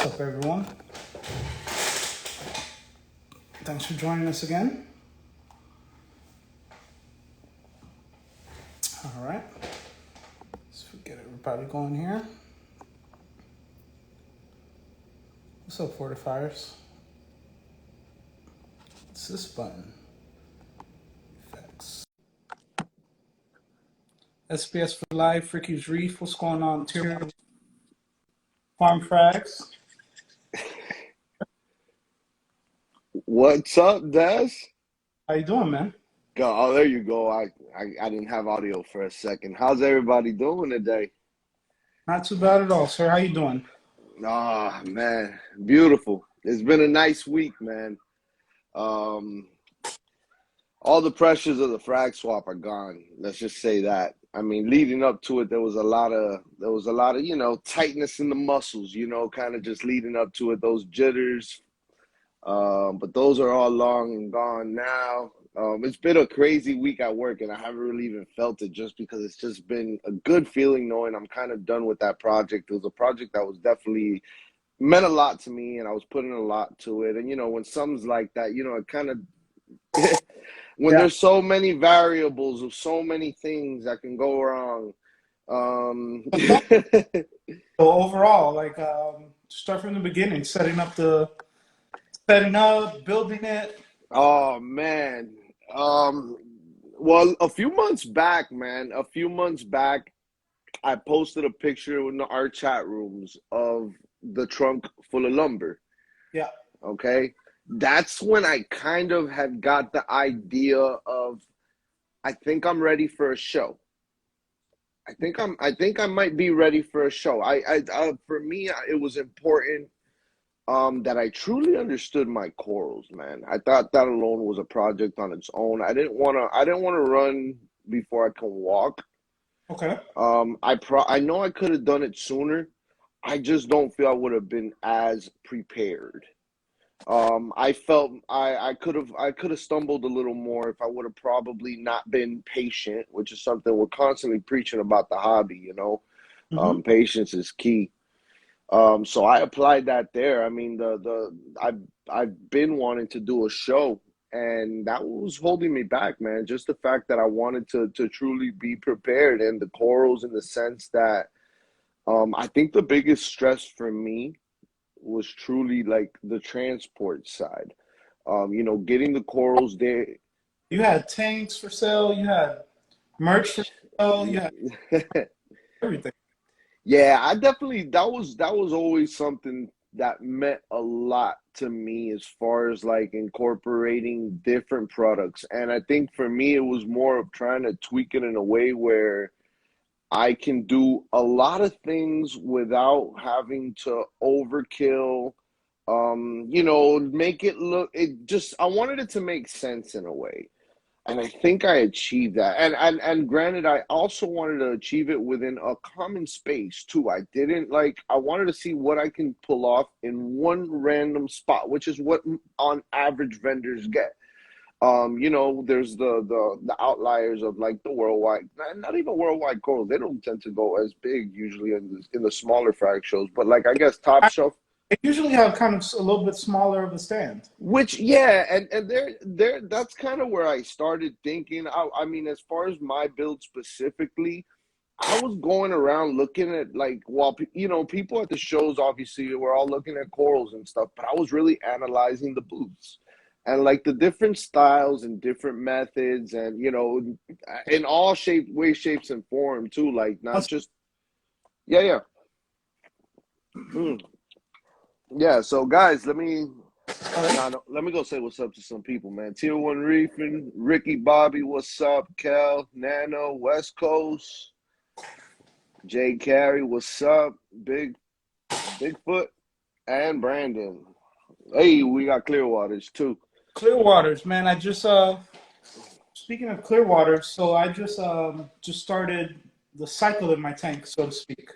What's up, everyone? Thanks for joining us again. All right, let's get everybody going here. What's up, Fortifiers? What's this button? Effects. SBS for Life, Ricky's Reef. What's going on? Tier Farm Frags. What's up, Des? How you doing, man? Oh, there you go. I didn't have audio for a second. How's everybody doing today? Not too bad at all, sir. How you doing? Ah, man, beautiful. It's been a nice week, man. Um, all the pressures of the frag swap are gone. Let's just say that. I mean, leading up to it, there was a lot of, tightness in the muscles, kind of just leading up to it, those jitters. But those are all long and gone now. It's been a crazy week at work, and I haven't really even felt it just because it's just been a good feeling knowing I'm kind of done with that project. It was a project that was definitely meant a lot to me, and I was putting a lot to it. And, when something's like that, it kind of, when Yeah. there's so many variables of so many things that can go wrong. So overall, start from the beginning, setting up, building it. Oh man. Well, a few months back, I posted a picture in our chat rooms of the trunk full of lumber. Yeah. Okay. That's when I kind of had got the idea of I think I'm ready for a show. I think I might be ready for a show. For me, it was important that I truly understood my corals, man. I thought that alone was a project on its own. I didn't wanna run before I can walk. Okay. I know I could have done it sooner. I just don't feel I would have been as prepared. I felt I could have stumbled a little more if I would have probably not been patient, which is something we're constantly preaching about the hobby. Mm-hmm. Patience is key. So I applied that there. I mean, I've been wanting to do a show, and that was holding me back, man. Just the fact that I wanted to truly be prepared, and the corals in the sense that I think the biggest stress for me was truly like the transport side. Getting the corals there. You had tanks for sale. You had merch for sale. You had everything. Yeah, I definitely that was always something that meant a lot to me as far as like incorporating different products. And I think for me it was more of trying to tweak it in a way where I can do a lot of things without having to overkill. Make it look it just I wanted it to make sense in a way. And I think I achieved that. And granted, I also wanted to achieve it within a common space too. I wanted to see what I can pull off in one random spot, which is what on average vendors get. There's the outliers of like the worldwide, not even worldwide corals. They don't tend to go as big usually in the smaller frag shows, but like I guess Top Shelf. They usually have kind of a little bit smaller of a stand. Which yeah, and there that's kind of where I started thinking. I mean, as far as my build specifically, I was going around looking at like while people at the shows obviously we're all looking at corals and stuff, but I was really analyzing the booths and like the different styles and different methods and in all ways, shapes and form too. Like not just yeah, yeah. Mm. Yeah, so guys, All right. no, let me go say what's up to some people, man. Tier 1 Reefing, Ricky, Bobby, what's up? Kel, Nano, West Coast, Jay Carey, what's up? Bigfoot, and Brandon. Hey, we got Clearwaters too. Clearwaters, man. I just speaking of Clearwater, so I just started the cycle in my tank, so to speak.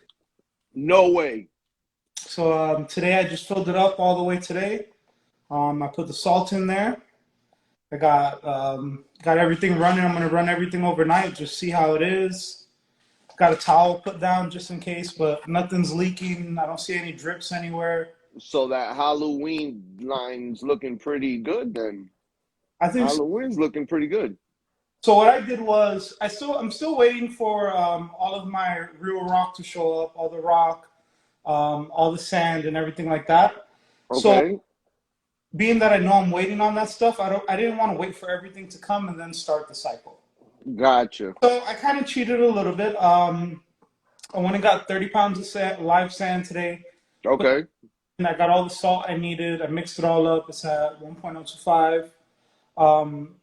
No way. So today I just filled it up all the way today. I put the salt in there. I got everything running. I'm gonna run everything overnight, just see how it is. Got a towel put down just in case, but nothing's leaking. I don't see any drips anywhere. So that Halloween line's looking pretty good then. I think so. Halloween's looking pretty good. So what I did was I'm still waiting for all of my real rock to show up, all the rock, all the sand and everything like that. So Okay. being that I know I'm waiting on that stuff, I didn't want to wait for everything to come and then start the cycle. Gotcha. So I kind of cheated a little bit. I went and got 30 pounds of sand, live sand today. Okay. And I got all the salt I needed. I mixed it all up. It's at 1.025. Um,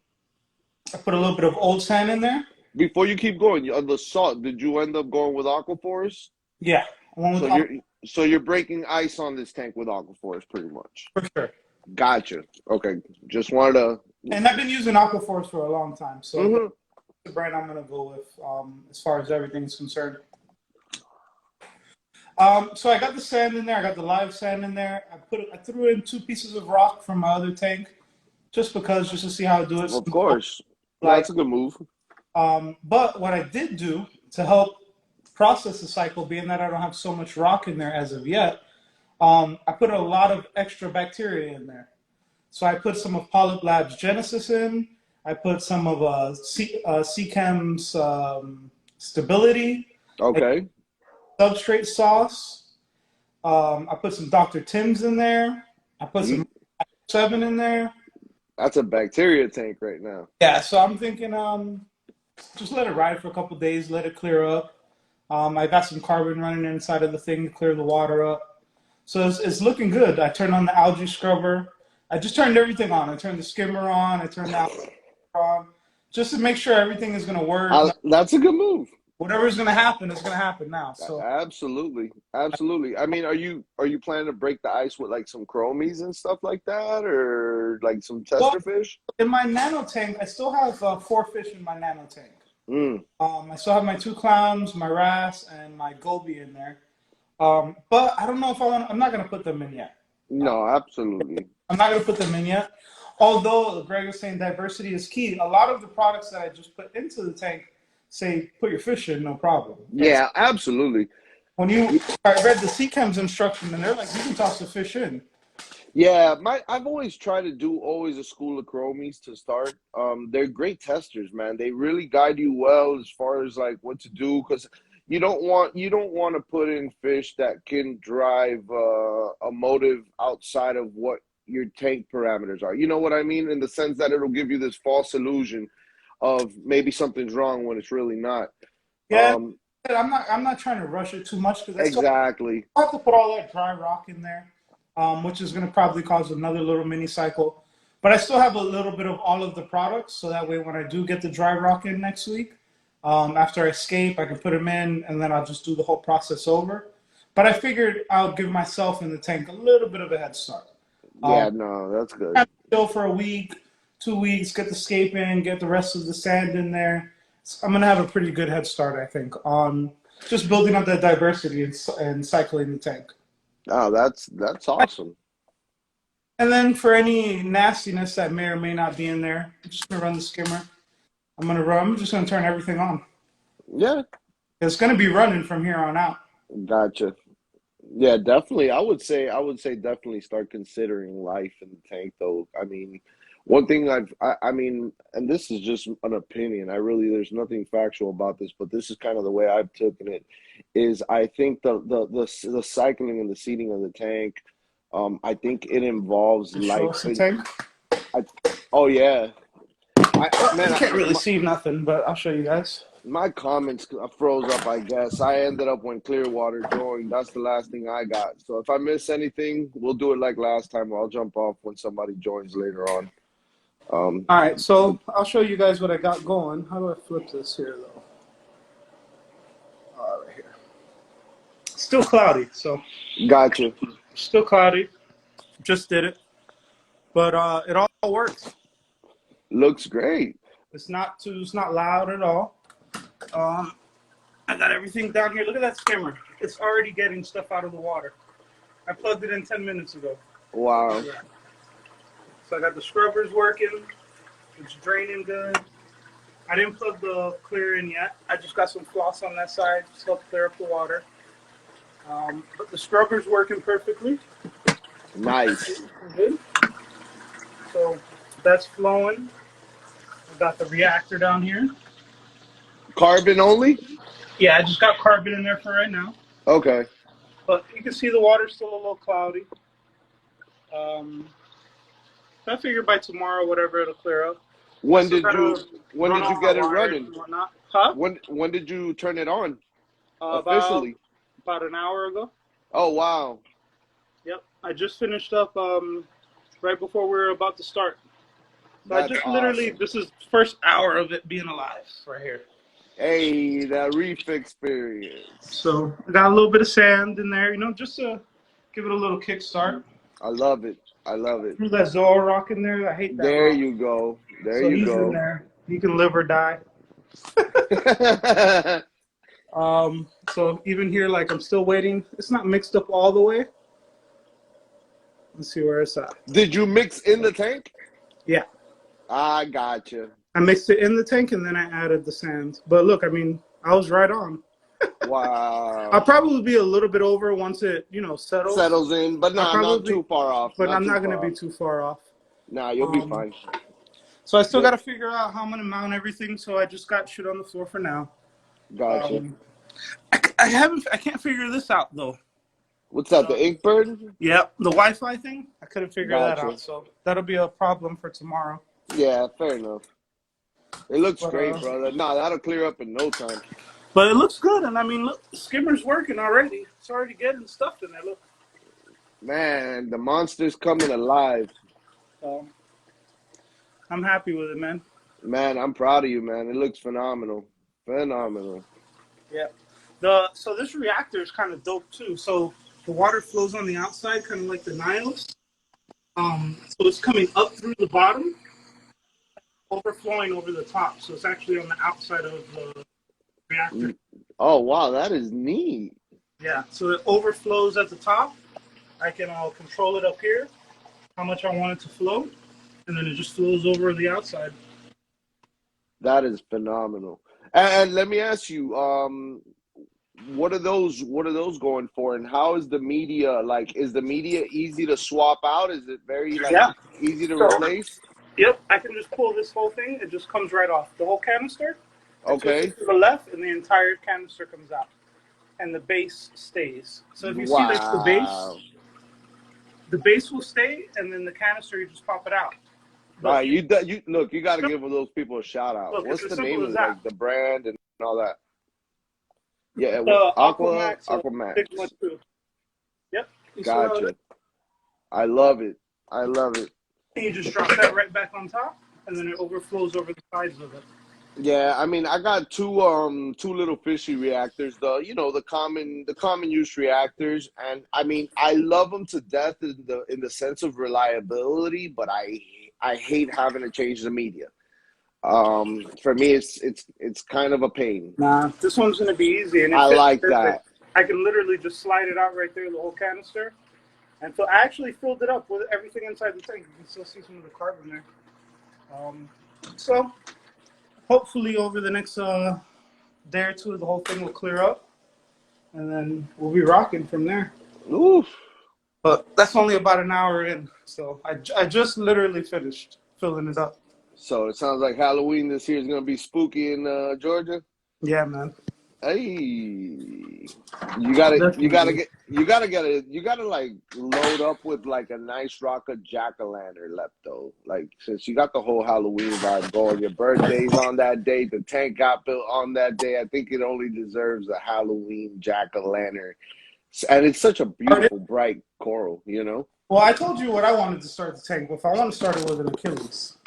I put a little bit of old sand in there. Before you keep going, on the salt, did you end up going with Aquaforce? Yeah, I went So with you're breaking ice on this tank with Aquaforce pretty much. for sure. Gotcha. Okay. Just wanted to. And I've been using Aquaforce for a long time, so that's Hmm. the brand I'm gonna go with as far as everything's concerned. So I got the sand in there. I got the live sand in there. I threw in 2 pieces of rock from my other tank, just to see how I do it. Of course. Like, That's a good move. but what I did do to help process the cycle, being that I don't have so much rock in there as of yet, I put a lot of extra bacteria in there. So I put some of Polyp Labs Genesis in. I put some of Chem's Stability, a Okay. substrate sauce. I put some Dr. Tim's in there. I put some You, 7 in there. that's a bacteria tank right now. Yeah, so I'm thinking just let it ride for a couple days, let it clear up. I got some carbon running inside of the thing to clear the water up. So it's looking good. I turned on the algae scrubber. I just turned everything on. I turned the skimmer on. I turned the algae on, just to make sure everything is going to work. That's a good move. Whatever is going to happen is going to happen now. So Absolutely. Absolutely. I mean, are you planning to break the ice with like some chromies and stuff like that, or like some well, tester fish? in my nano tank, I still have 4 fish in my nano tank. Mm. I still have my 2 clowns, my wrasse, and my goby in there. But I don't know if I want. I'm not going to put them in yet. No, absolutely. I'm not going to put them in yet. Although Greg was saying diversity is key, a lot of the products that I just put into the tank say put your fish in, no problem. Yeah, absolutely. When I read the CChems instruction, and they're like, you can toss the fish in. Yeah, I've always tried to do always a school of chromies to start. They're great testers, man. They really guide you well as far as like what to do, because you don't want to put in fish that can drive a motive outside of what your tank parameters are. You know what I mean? In the sense that it'll give you this false illusion of maybe something's wrong when it's really not. Yeah, Um, I'm not trying to rush it too much because exactly. I have to put all that dry rock in there, which is going to probably cause another little mini cycle. But I still have a little bit of all of the products, so that way when I do get the dry rock in next week, after I escape, I can put them in, and then I'll just do the whole process over. But I figured I'll give myself in the tank a little bit of a head start. Yeah, no, that's good. Kind of chill for a week, 2 weeks, get the scape in, get the rest of the sand in there. So I'm gonna have a pretty good head start, I think, on just building up that diversity and cycling the tank. Oh, that's awesome. And then for any nastiness that may or may not be in there, I'm just gonna run the skimmer. I'm just gonna turn everything on. Yeah, It's gonna be running from here on out. gotcha. Yeah, definitely. I would say definitely start considering life in the tank though. I mean, one thing I mean, and this is just an opinion. There's nothing factual about this, but this is kind of the way I've taken it, is I think the cycling and the seeding of the tank, I think it involves Show life. us the tank. I, oh yeah, Well, man, you can't really see nothing, but I'll show you guys. my comments froze up, I guess. I ended up when Clearwater joined. That's the last thing I got. So if I miss anything, we'll do it like last time. I'll jump off when somebody joins later on. All right, so I'll show you guys what I got going. How do I flip this here, though? Right here. Still cloudy, so Gotcha. still cloudy. Just did it, but it all works. Looks great. It's not loud at all. I got everything down here. Look at that skimmer. It's already getting stuff out of the water. I plugged it in 10 minutes ago. Wow. Yeah. So I got the scrubbers working. It's draining good. I didn't plug the clear in yet. I just got some floss on that side, just help clear up the water. But the scrubber's working perfectly. Nice. Good. So that's flowing. I got the reactor down here. Carbon only? Yeah, I just got carbon in there for right now. Okay. But you can see the water's still a little cloudy. Um, I figure by tomorrow, whatever, it'll clear up. I When still did you gotta when run did you all my get it wires running? and whatnot. Huh? When did you turn it on About officially? an hour ago. Oh wow. Yep, I just finished up right before we were about to start. So I That's just literally, awesome. this is first hour of it being alive right here. Hey, the Reef Experience. So I got a little bit of sand in there, just to give it a little kickstart. I love it. I love it. Threw that Zoa rock in there. I hate that There rock. you go. There So you he's in go. there. He can live or die. So even here, like I'm still waiting. It's not mixed up all the way. Let's see where it's at. Did you mix in the tank? Yeah. I gotcha. I mixed it in the tank and then I added the sand. But look, I mean, I was right on. I'll Wow. probably be a little bit over once it, settles. Settles in, but I'll nah, not probably, too far off. but Not I'm too not going to far be off. too far off. Nah, you'll be Um, fine. so I still got You'll to figure out how I'm going to mount everything. So I just got shit on the floor for now. gotcha. Um, I can't figure this out though. What's that? The ink bird? Yeah, the Wi-Fi thing. I couldn't figure that Gotcha. out. So that'll be a problem for tomorrow. Yeah, fair enough. It looks But great, brother. Nah, that'll clear up in no time. it looks good, and I mean, look, the skimmer's working already. It's already getting stuff in there. Look. Man, the monster's coming alive. So I'm happy with it, man. Man, I'm proud of you, man. It looks phenomenal. Phenomenal. Yeah. So this reactor is kind of dope too. So the water flows on the outside, kind of like the Niles. So it's coming up through the bottom, overflowing over the top. So it's actually on the outside of the reactor. Oh, wow, that is neat. Yeah. So it overflows at the top. I can control it up here, how much I want it to flow, and then it just flows over the outside. That is phenomenal. And let me ask you, what are those going for? And how is the media like? Is the media easy to swap out? Is it very like Yeah. easy to So, replace? yep, I can just pull this whole thing. It just comes right off. The whole canister. I twist Okay. it to the left, and the entire canister comes out, and the base stays. So if you see like Wow. the base will stay, and then the canister you just pop it out. All But right, you look, you got to give those people a shout out. look, it's What's as the simple name as of that. like the brand and all that? Yeah, The Aqua Aquamax, big one Max. too. Yep. You see how it is? Gotcha. I love it. I love it. And you just drop that right back on top, and then it overflows over the sides of it. Yeah, I mean, I got two little fishy reactors, the common use reactors, and I mean, I love them to death in the sense of reliability, but I hate having to change the media. For me, it's kind of a pain. Nah, this one's gonna be easy, and it I fits like perfect. that. I can literally just slide it out right there, the whole canister, and so I actually filled it up with everything inside the tank. You can still see some of the carbon there. So hopefully over the next day or two, the whole thing will clear up, and then we'll be rocking from there. Oof. But that's only about an hour in, so I just literally finished filling it up. So it sounds like Halloween this year is gonna be spooky in Georgia. Yeah, man. Hey, Definitely. you gotta like load up with like a nice rock of jack-o'-lantern lepto. Like since you got the whole Halloween vibe going, your birthday's on that day, the tank got built on that day. I think it only deserves a Halloween jack-o'-lantern, and it's such a beautiful bright coral, you know. Well, I told you what I wanted to start the tank with. I want to start it with an Achilles.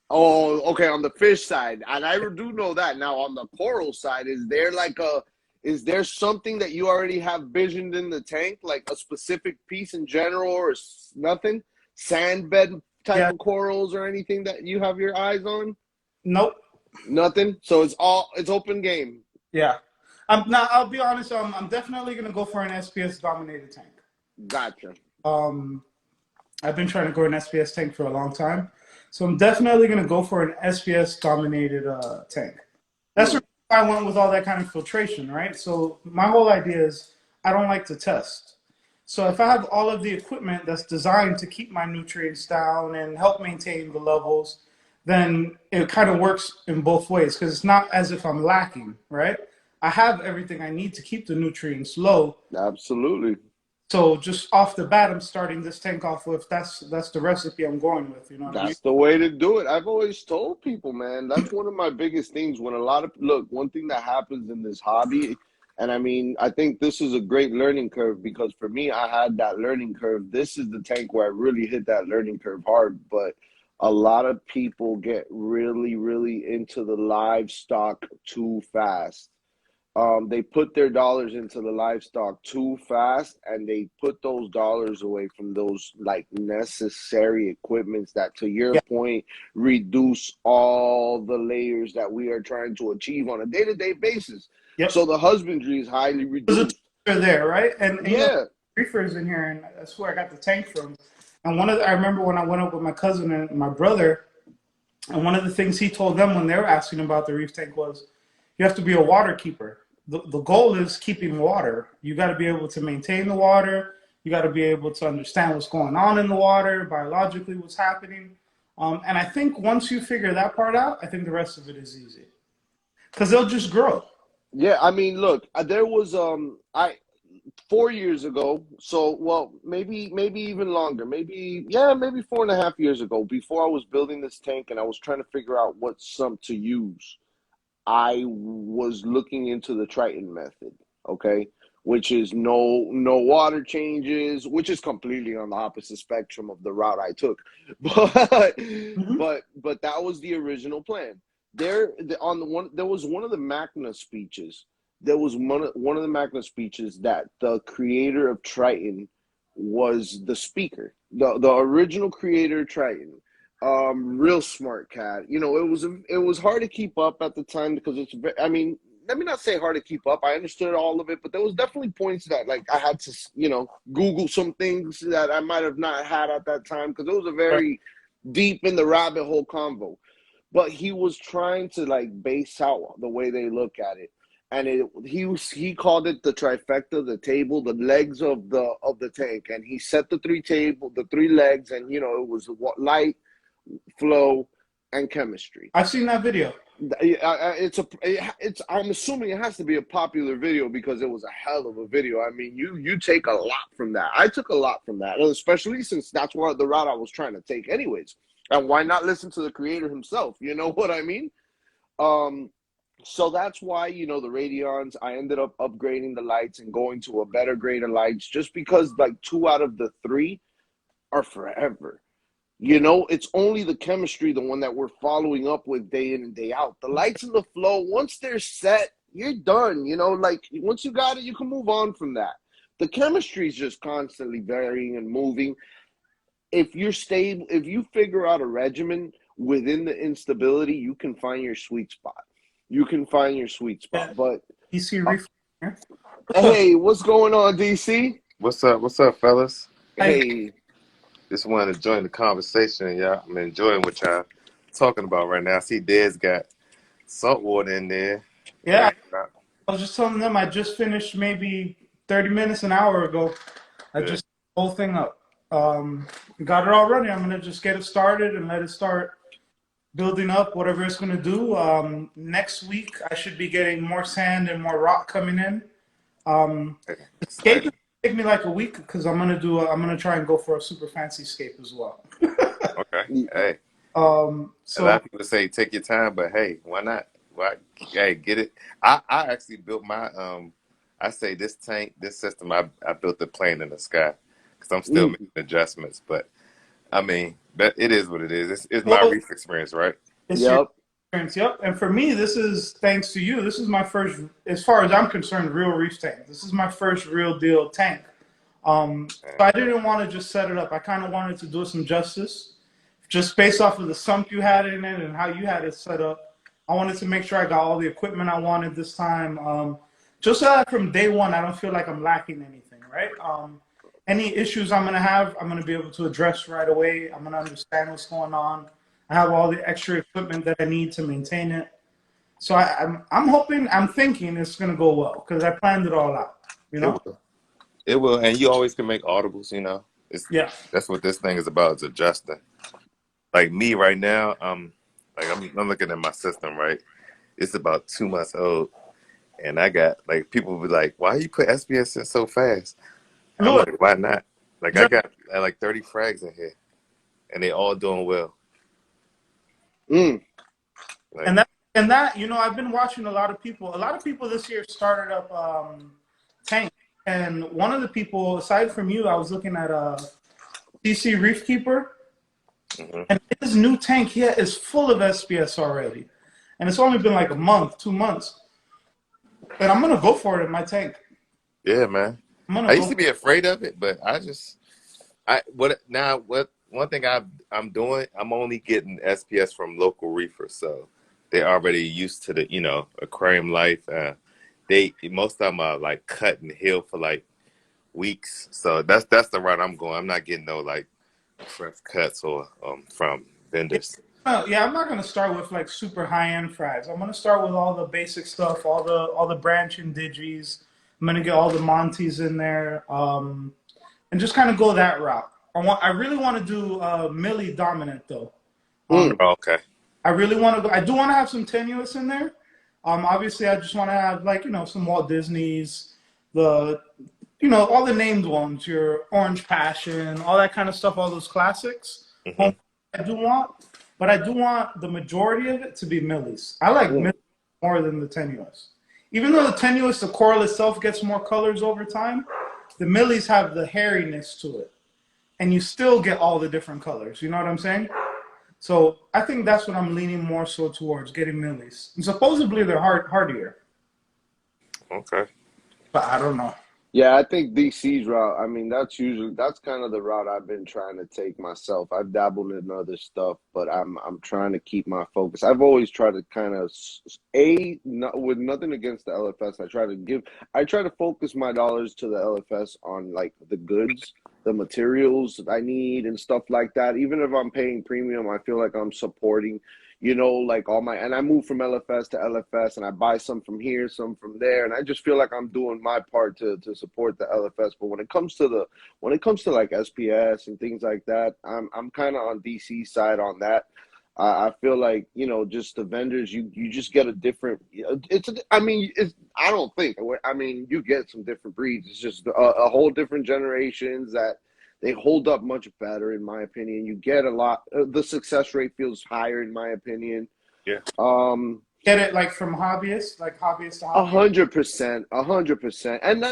Oh, okay. On the fish side, and I do know that. Now, on the coral side, is there something that you already have visioned in the tank, like a specific piece in general, or nothing? Sand bed type Yeah. of corals or anything that you have your eyes on? Nope. Nothing. So it's open game. Yeah. Now I'll be honest. I'm definitely gonna go for an SPS dominated tank. Gotcha. I've been trying to grow an SPS tank for a long time, so I'm definitely gonna go for an SPS dominated tank. That's why I went with all that kind of filtration, right? So my whole idea is I don't like to test. So if I have all of the equipment that's designed to keep my nutrients down and help maintain the levels, then it kind of works in both ways because it's not as if I'm lacking, right? I have everything I need to keep the nutrients low. Absolutely. So just off the bat, I'm starting this tank off with that's the recipe I'm going with. You know what I mean? That's the way to do it. I've always told people, man, that's one of my biggest things. When a lot of look, one thing that happens in this hobby, and I mean, I think this is a great learning curve because for me, I had that learning curve. This is the tank where I really hit that learning curve hard. But a lot of people get really, really into the livestock too fast. They put their dollars into the livestock too fast, and they put those dollars away from those like necessary equipments that, to your Yeah. point, reduce all the layers that we are trying to achieve on a day-to-day basis. Yep. So the husbandry is highly There's a reduced. texture there, right? And you know, Yeah. reefers in here, and that's where I got the tank from. And I remember when I went up with my cousin and my brother, and one of the things he told them when they were asking about the reef tank was, you have to be a water keeper. The goal is keeping water. You got to be able to maintain the water. You got to be able to understand what's going on in the water, biologically, what's happening. And I think once you figure that part out, I think the rest of it is easy because they'll just grow. Yeah, I mean, look, there was I 4 years ago, so well, maybe even longer, maybe 4.5 years ago, before I was building this tank and I was trying to figure out what sump to use. I was looking into the Triton method, okay, which is no water changes, which is completely on the opposite spectrum of the route I took, but Mm-hmm. that was the original plan. There was one of the Magna speeches. There was one of the Magna speeches that the creator of Triton was the speaker, the original creator of Triton. Real smart cat. You know, it was hard to keep up at the time because I mean, let me not say hard to keep up. I understood all of it, but there was definitely points that like I had to, Google some things that I might have not had at that time because it was a Right. very deep in the rabbit hole convo. But he was trying to like base out the way they look at it. And he called it the trifecta, the table, the legs of the tank, and he set the three legs, and it was light, flow, and chemistry. I've seen that video. I'm assuming it has to be a popular video because it was a hell of a video. I mean, you take a lot from that. I took a lot from that, especially since that's what the route I was trying to take anyways. And why not listen to the creator himself? You know what I mean? So that's why, the Radions, I ended up upgrading the lights and going to a better grade of lights just because like 2 out of the 3 are forever. It's only the chemistry, the one that we're following up with day in and day out. The lights and the flow, once they're set, you're done. Like once you got it, you can move on from that. The chemistry is just constantly varying and moving. If you're stable, if you figure out a regimen within the instability, you can find your sweet spot. You can find your sweet spot. Yeah. But DC Reef here. hey, what's going on, DC? What's up? What's up, fellas? Like, Hey, Just wanted to join the conversation, y'all. I'm enjoying what y'all talking about right now. I see Dez got salt water in there. yeah, Right. I was just telling them I just finished maybe 30 minutes, an hour ago. I Yeah. just the whole thing up. Got it all running. I'm gonna just get it started and let it start building up whatever it's gonna do. Next week I should be getting more sand and more rock coming in. Escape is Exciting. gonna take me like a week because I'm gonna try and go for a super fancy escape as well. Okay. Hey, a lot So of people say take your time, but hey, why not? Why? Hey, get it. I actually built my I say this tank, this system. I built the plane in the sky because I'm still mm, making adjustments. But I mean, but it is what it is. It's my well, reef experience, right? it's your yep. experience, yep. And for me, this is thanks to you. This is my first, as far as I'm concerned, real reef tank. This is my first real deal tank. So I didn't want to just set it up. I kind of wanted to do it some justice, just based off of the sump you had in it and how you had it set up. I wanted to make sure I got all the equipment I wanted this time. Just so that from day one, I don't feel like I'm lacking anything, right? Any issues I'm gonna have, I'm gonna be able to address right away. I'm gonna understand what's going on. I have all the extra equipment that I need to maintain it. So I'm hoping, I'm thinking it's gonna go well because I planned it all out. You It know? will. It will, and you always can make audibles. You know, Yeah. that's what this thing is about. Is adjusting. Like me right now, I'm looking at my system. Right, it's about 2 months old, and I got like people be like, "Why you put SPS in so fast?" I'm Look, like, "Why not?" Like I got like 30 frags in here, and they all doing well. Mm. Like, and that I've been watching a lot of people. A lot of people this year started up tank, and one of the people aside from you, I was looking at CC Reef Keeper, mhm. and his new tank here is full of SPS already, and it's only been like a month, 2 months, and I'm gonna go for it in my tank. Yeah, man. I'm gonna I used go. to be afraid of it, but what one thing I'm doing, I'm only getting SPS from local reefers, so they're already used to the aquarium life. They most of them are like cut and heal for like weeks, so that's the route I'm going. I'm not getting no like fresh cuts or from vendors. Yeah, I'm not gonna start with like super high end frags. I'm gonna start with all the basic stuff, all the branching digis. I'm gonna get all the Monties in there, and just kind of go that route. I really want to do Millie dominant though. Mm. Okay. I really want to go. I do want to have some tenuous in there. Obviously, I just want to have like some Walt Disney's, the all the named ones, your Orange Passion, all that kind of stuff, all those classics. Hmm. I do want, but I do want the majority of it to be Millies. I like Mm. Millies more than the tenuous. Even though the tenuous, the coral itself gets more colors over time, the Millies have the hairiness to it, and you still get all the different colors. You know what I'm saying? So I think that's what I'm leaning more so towards getting Millies. And supposedly they're hardier, Okay. but I don't know. Yeah, I think DC's route. I mean, that's kind of the route I've been trying to take myself. I've dabbled in other stuff, but I'm trying to keep my focus. I've always tried to kind of not, with nothing against the LFS. I try to focus my dollars to the LFS on like the goods, the materials that I need and stuff like that. Even if I'm paying premium, I feel like I'm supporting like and I move from LFS to LFS and I buy some from here, some from there. And I just feel like I'm doing my part to support the LFS. But when it comes to like SPS and things like that, I'm kind of on DC side on that. I feel like, just the vendors, you just get a different, I don't think, I mean, you get some different breeds. It's just a whole different generations that they hold up much better, in my opinion. You get a lot. The success rate feels higher, in my opinion. Yeah. Get it like from hobbyists, like hobbyist to A hobbyist. 100%, 100%, and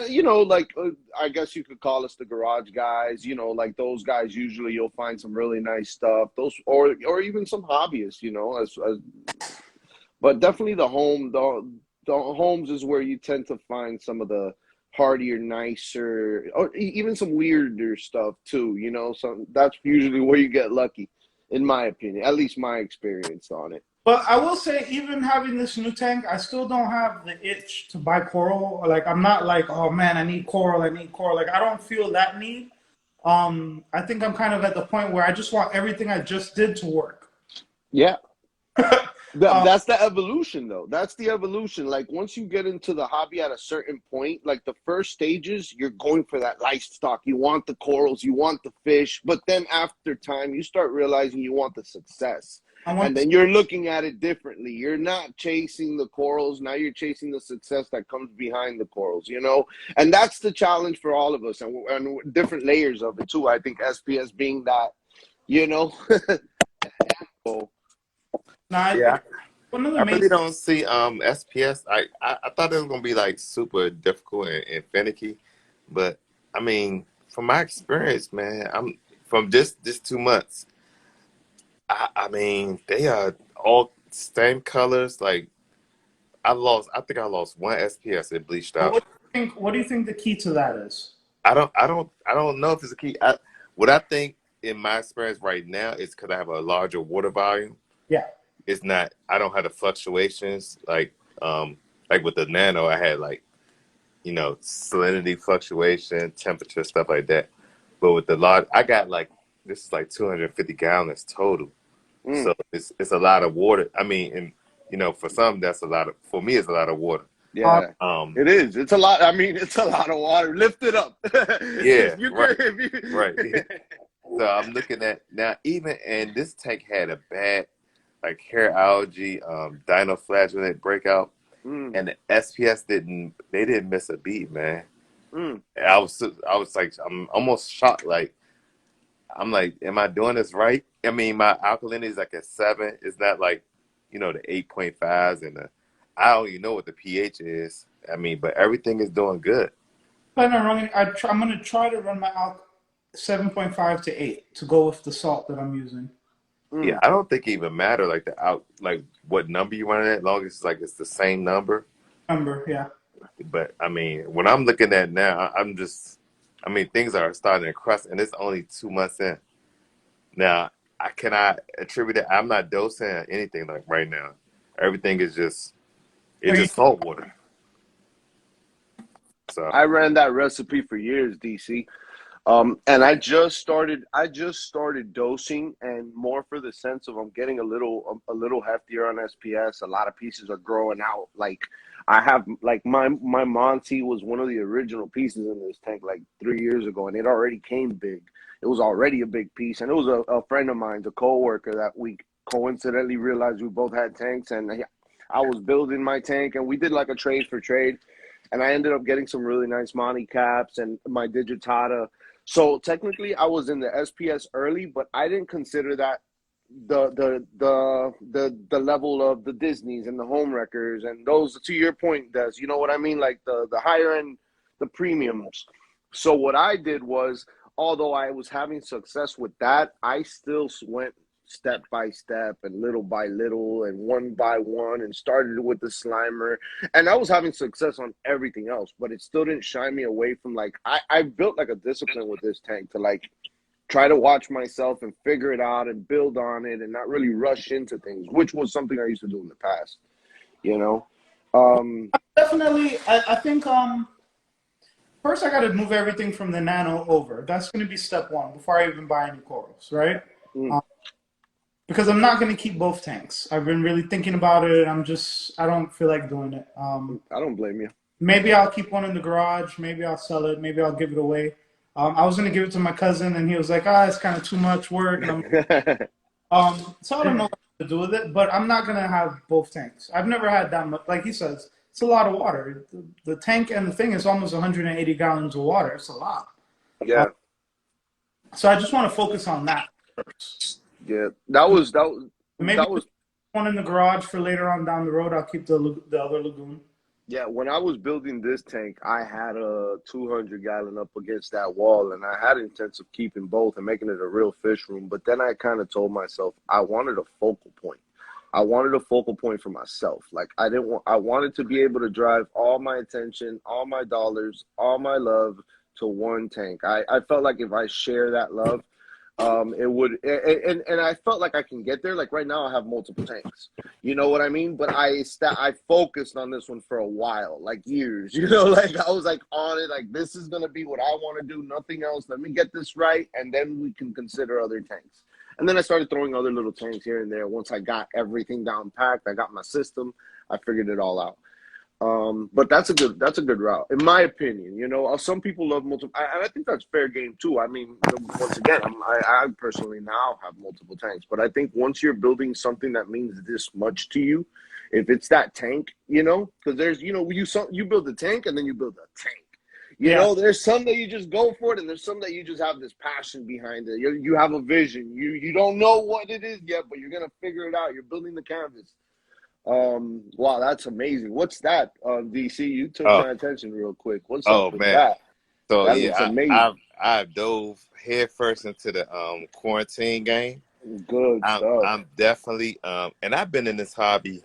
I guess you could call us the garage guys. Like those guys. Usually, you'll find some really nice stuff. Those, or even some hobbyists. But definitely the homes is where you tend to find some of the hardier, nicer, or even some weirder stuff too. So that's usually where you get lucky, in my opinion. At least my experience on it. But I will say, even having this new tank, I still don't have the itch to buy coral. Like I'm not like, oh man, I need coral, I need coral. Like I don't feel that need. I think I'm kind of at the point where I just want everything I just did to work. Yeah. Um, That's the evolution, though. That's the evolution. Like once you get into the hobby at a certain point, like the first stages, you're going for that livestock. You want the corals, you want the fish, but then after time, you start realizing you want the success, I and want then you're looking at it differently. You're not chasing the corals now; you're chasing the success that comes behind the corals. And that's the challenge for all of us, and different layers of it too. I think SPS being that, you know. now. Yeah. One of the I main really don't see SPS. I thought it was gonna be like super difficult and finicky, but I mean, from my experience, man, I'm from just 2 months. I mean, they are all same colors. Like I think I lost one SPS. It bleached But out. what do you think the key to that is? I don't know if it's a key. What I think in my experience right now is because I have a larger water volume. Yeah. It's not. I don't have the fluctuations like with the nano. I had like salinity fluctuation, temperature, stuff like that. But with the large, I got like this is like 250 gallons total. Mm. So it's a lot of water. I mean, and for some that's a lot of. For me, it's a lot of water. Yeah, Um, it is. It's a lot. I mean, it's a lot of water. Lift it up. yeah, if you right, could, if right. you. So I'm looking at now, even and this tank had a bad like hair algae, dinoflagellate breakout, mm, and the SPS didn't miss a beat, man. mm. And I was like, I'm almost shocked. Like, I'm like, am I doing this right? I mean, my alkalinity is like a 7. It's not like, the 8.5s and I don't even know what the pH is. I mean, but everything is doing good. Plan on running. I'm gonna try to run my alk 7.5 to 8 to go with the salt that I'm using. Yeah, Mm. I don't think it even matter like like what number you run it, as long as it's like it's the same number. Remember, yeah. But I mean, when I'm looking at now, I'm just, I mean, things are starting to crust, and it's only 2 months in. Now, I cannot attribute it. I'm not dosing or anything like right now. Everything is just, Are it's you just salt water. So I ran that recipe for years, DC. And I just started dosing, and more for the sense of I'm getting a little heftier on SPS. A lot of pieces are growing out. Like I have, like my Monty was one of the original pieces in this tank like 3 years ago, and it already came big. It was already a big piece, and it was a friend of mine, a coworker, that we coincidentally realized we both had tanks, and I was building my tank, and we did like a trade for trade, and I ended up getting some really nice Monty caps and my Digitata. So technically, I was in the SPS early, but I didn't consider that the level of the Disneys and the home wreckers and those. To your point, Des, you know what I mean, like the higher end, the premiums. So what I did was, although I was having success with that, I still went step by step and little by little and one by one and started with the Slimer, and I was having success on everything else, but it still didn't shy me away from like I built like a discipline with this tank to like try to watch myself and figure it out and build on it and not really rush into things, which was something I used to do in the past, you know. Um, Definitely, I think first I got to move everything from the nano over. That's going to be step one before I even buy any corals, right? mm, Um, because I'm not going to keep both tanks. I've been really thinking about it. I don't feel like doing it. I don't blame you. Maybe I'll keep one in the garage. Maybe I'll sell it. Maybe I'll give it away. I was going to give it to my cousin, and he was like, it's kind of too much work. And so I don't know what to do with it, but I'm not going to have both tanks. I've never had that much. Like he says, it's a lot of water. The tank and the thing is almost 180 gallons of water. It's a lot. Yeah, So I just want to focus on that first. yeah. That Maybe was one in the garage for later on down the road. I'll keep the other lagoon. Yeah, when I was building this tank, I had a 200-gallon up against that wall, and I had intents of keeping both and making it a real fish room. But then I kind of told myself I wanted a focal point. I wanted a focal point for myself. Like I wanted to be able to drive all my attention, all my dollars, all my love to one tank. I felt like if I share that love, it would, and I felt like I can get there. Like right now, I have multiple tanks. You know what I mean? But I focused on this one for a while, like years. You know, like I was like on it. Like this is gonna be what I want to do. Nothing else. Let me get this right, and then we can consider other tanks. And then I started throwing other little tanks here and there. Once I got everything down packed, I got my system. I figured it all out. But that's a good route, in my opinion. You know, some people love multiple, and I think that's fair game too. I mean, once again, I personally now have multiple tanks, but I think once you're building something that means this much to you, if it's that tank, you know, because there's, you know, you build a tank and then you build a tank. You Yeah, know, there's some that you just go for it, and there's some that you just have this passion behind it. You have a vision. You don't know what it is yet, but you're gonna figure it out. You're building the canvas. Wow, that's amazing. What's that, DC? You took oh, my attention real quick. What's up oh with man. that? So That looks yeah, amazing. I've dove head first into the quarantine game. Good stuff. I'm definitely and I've been in this hobby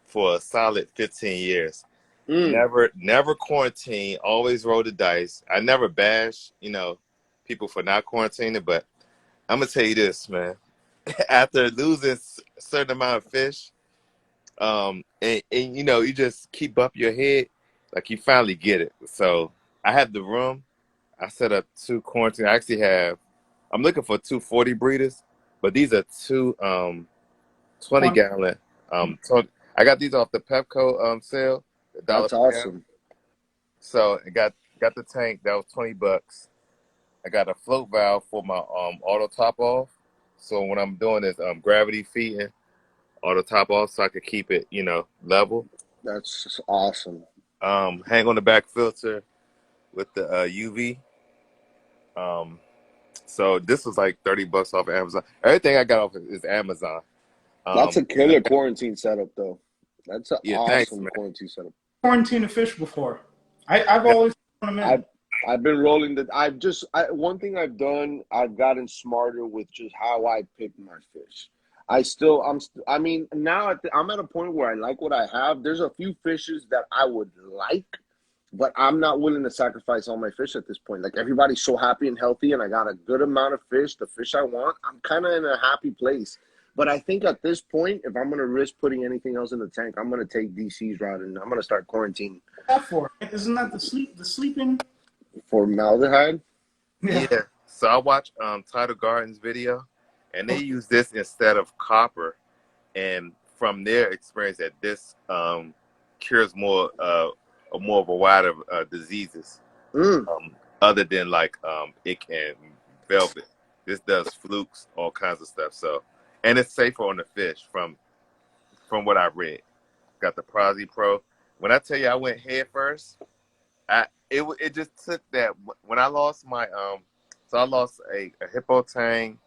for a solid 15 years. Mm. Never quarantine, always roll the dice. I never bash, people for not quarantining, but I'm gonna tell you this, man. After losing a certain amount of fish, and you just keep up your head, like you finally get it. So I have the room. I set up 2 quarantine. I'm looking for 240 breeders, but these are two 20 20. gallon. I got these off the Pepco sale. a dollar That's per gallon. awesome. So I got the tank. That was $20. I got a float valve for my auto top off. So when I'm doing this gravity feeding, auto top off, so I could keep it, level. That's just awesome. Hang on the back filter with the UV. So this was like $30 off of Amazon. Everything I got off is Amazon. That's a And killer quarantine setup, though. That's an yeah, thanks, awesome man. quarantine setup. Quarantine a fish before. I've Yeah, always thrown them in. I've been rolling the. One thing I've done. I've gotten smarter with just how I pick my fish. I mean, now I'm at a point where I like what I have. There's a few fishes that I would like, but I'm not willing to sacrifice all my fish at this point. Like everybody's so happy and healthy, and I got a good amount of fish, the fish I want. I'm kind of in a happy place. But I think at this point, if I'm gonna risk putting anything else in the tank, I'm gonna take DC's route and I'm gonna start quarantining. What's that for? Isn't that the sleeping? Formaldehyde? Yeah. yeah. So I watched Tidal Gardens video, and they use this instead of copper. And from their experience, that this cures more of a wider diseases, Mm, other than like ick and velvet. This does flukes, all kinds of stuff. So, and it's safer on the fish from what I read. Got the Prezi Pro. When I tell you I went head first, it just took that when I lost my so I lost a hippo tang,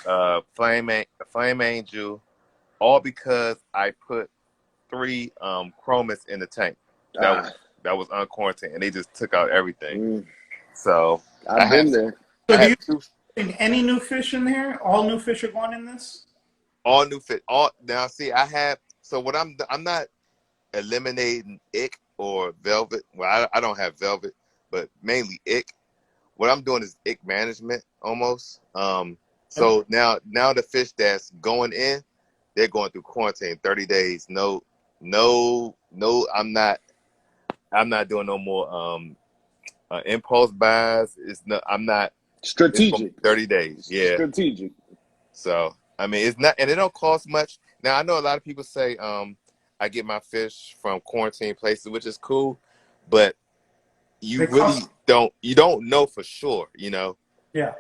a flame angel, all because I put 3 chromis in the tank that was ah, that was unquarantined, and they just took out everything. mm, So I I've have been there. So I do have you two think any new fish in here? All new fish are going in this? all new fit. All now see I have so what I'm not eliminating ick or velvet. Well, I don't have velvet, but mainly ick. What I'm doing is ick management almost. So now the fish that's going in, they're going through quarantine 30 days. No, I'm not doing no more impulse buys. I'm not. It's gonna Strategic. be 30 days. Yeah. Strategic. So I mean, it's not, and it don't cost much. Now I know a lot of people say I get my fish from quarantine places, which is cool, but you They really cost. don't know for sure, Yeah.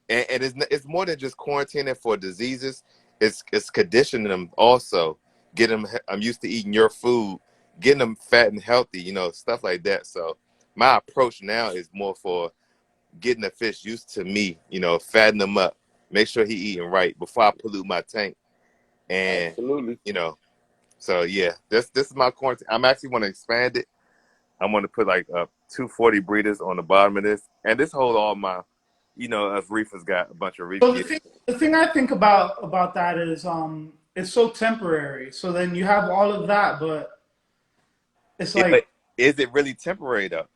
and it's more than just quarantining for diseases. It's conditioning them also, get them. I'm used to eating your food, getting them fat and healthy, stuff like that. So my approach now is more for getting the fish used to me, fatten them up, make sure he eating right before I pollute my tank, and Absolutely. you know. So yeah, this is my quarantine. I'm actually want to expand it. I'm going to put like 240 breeders on the bottom of this, and this hold all my, us reefers got a bunch of reef So gear. the thing I think about that is it's so temporary. So then you have all of that, but it's But like is it really temporary though?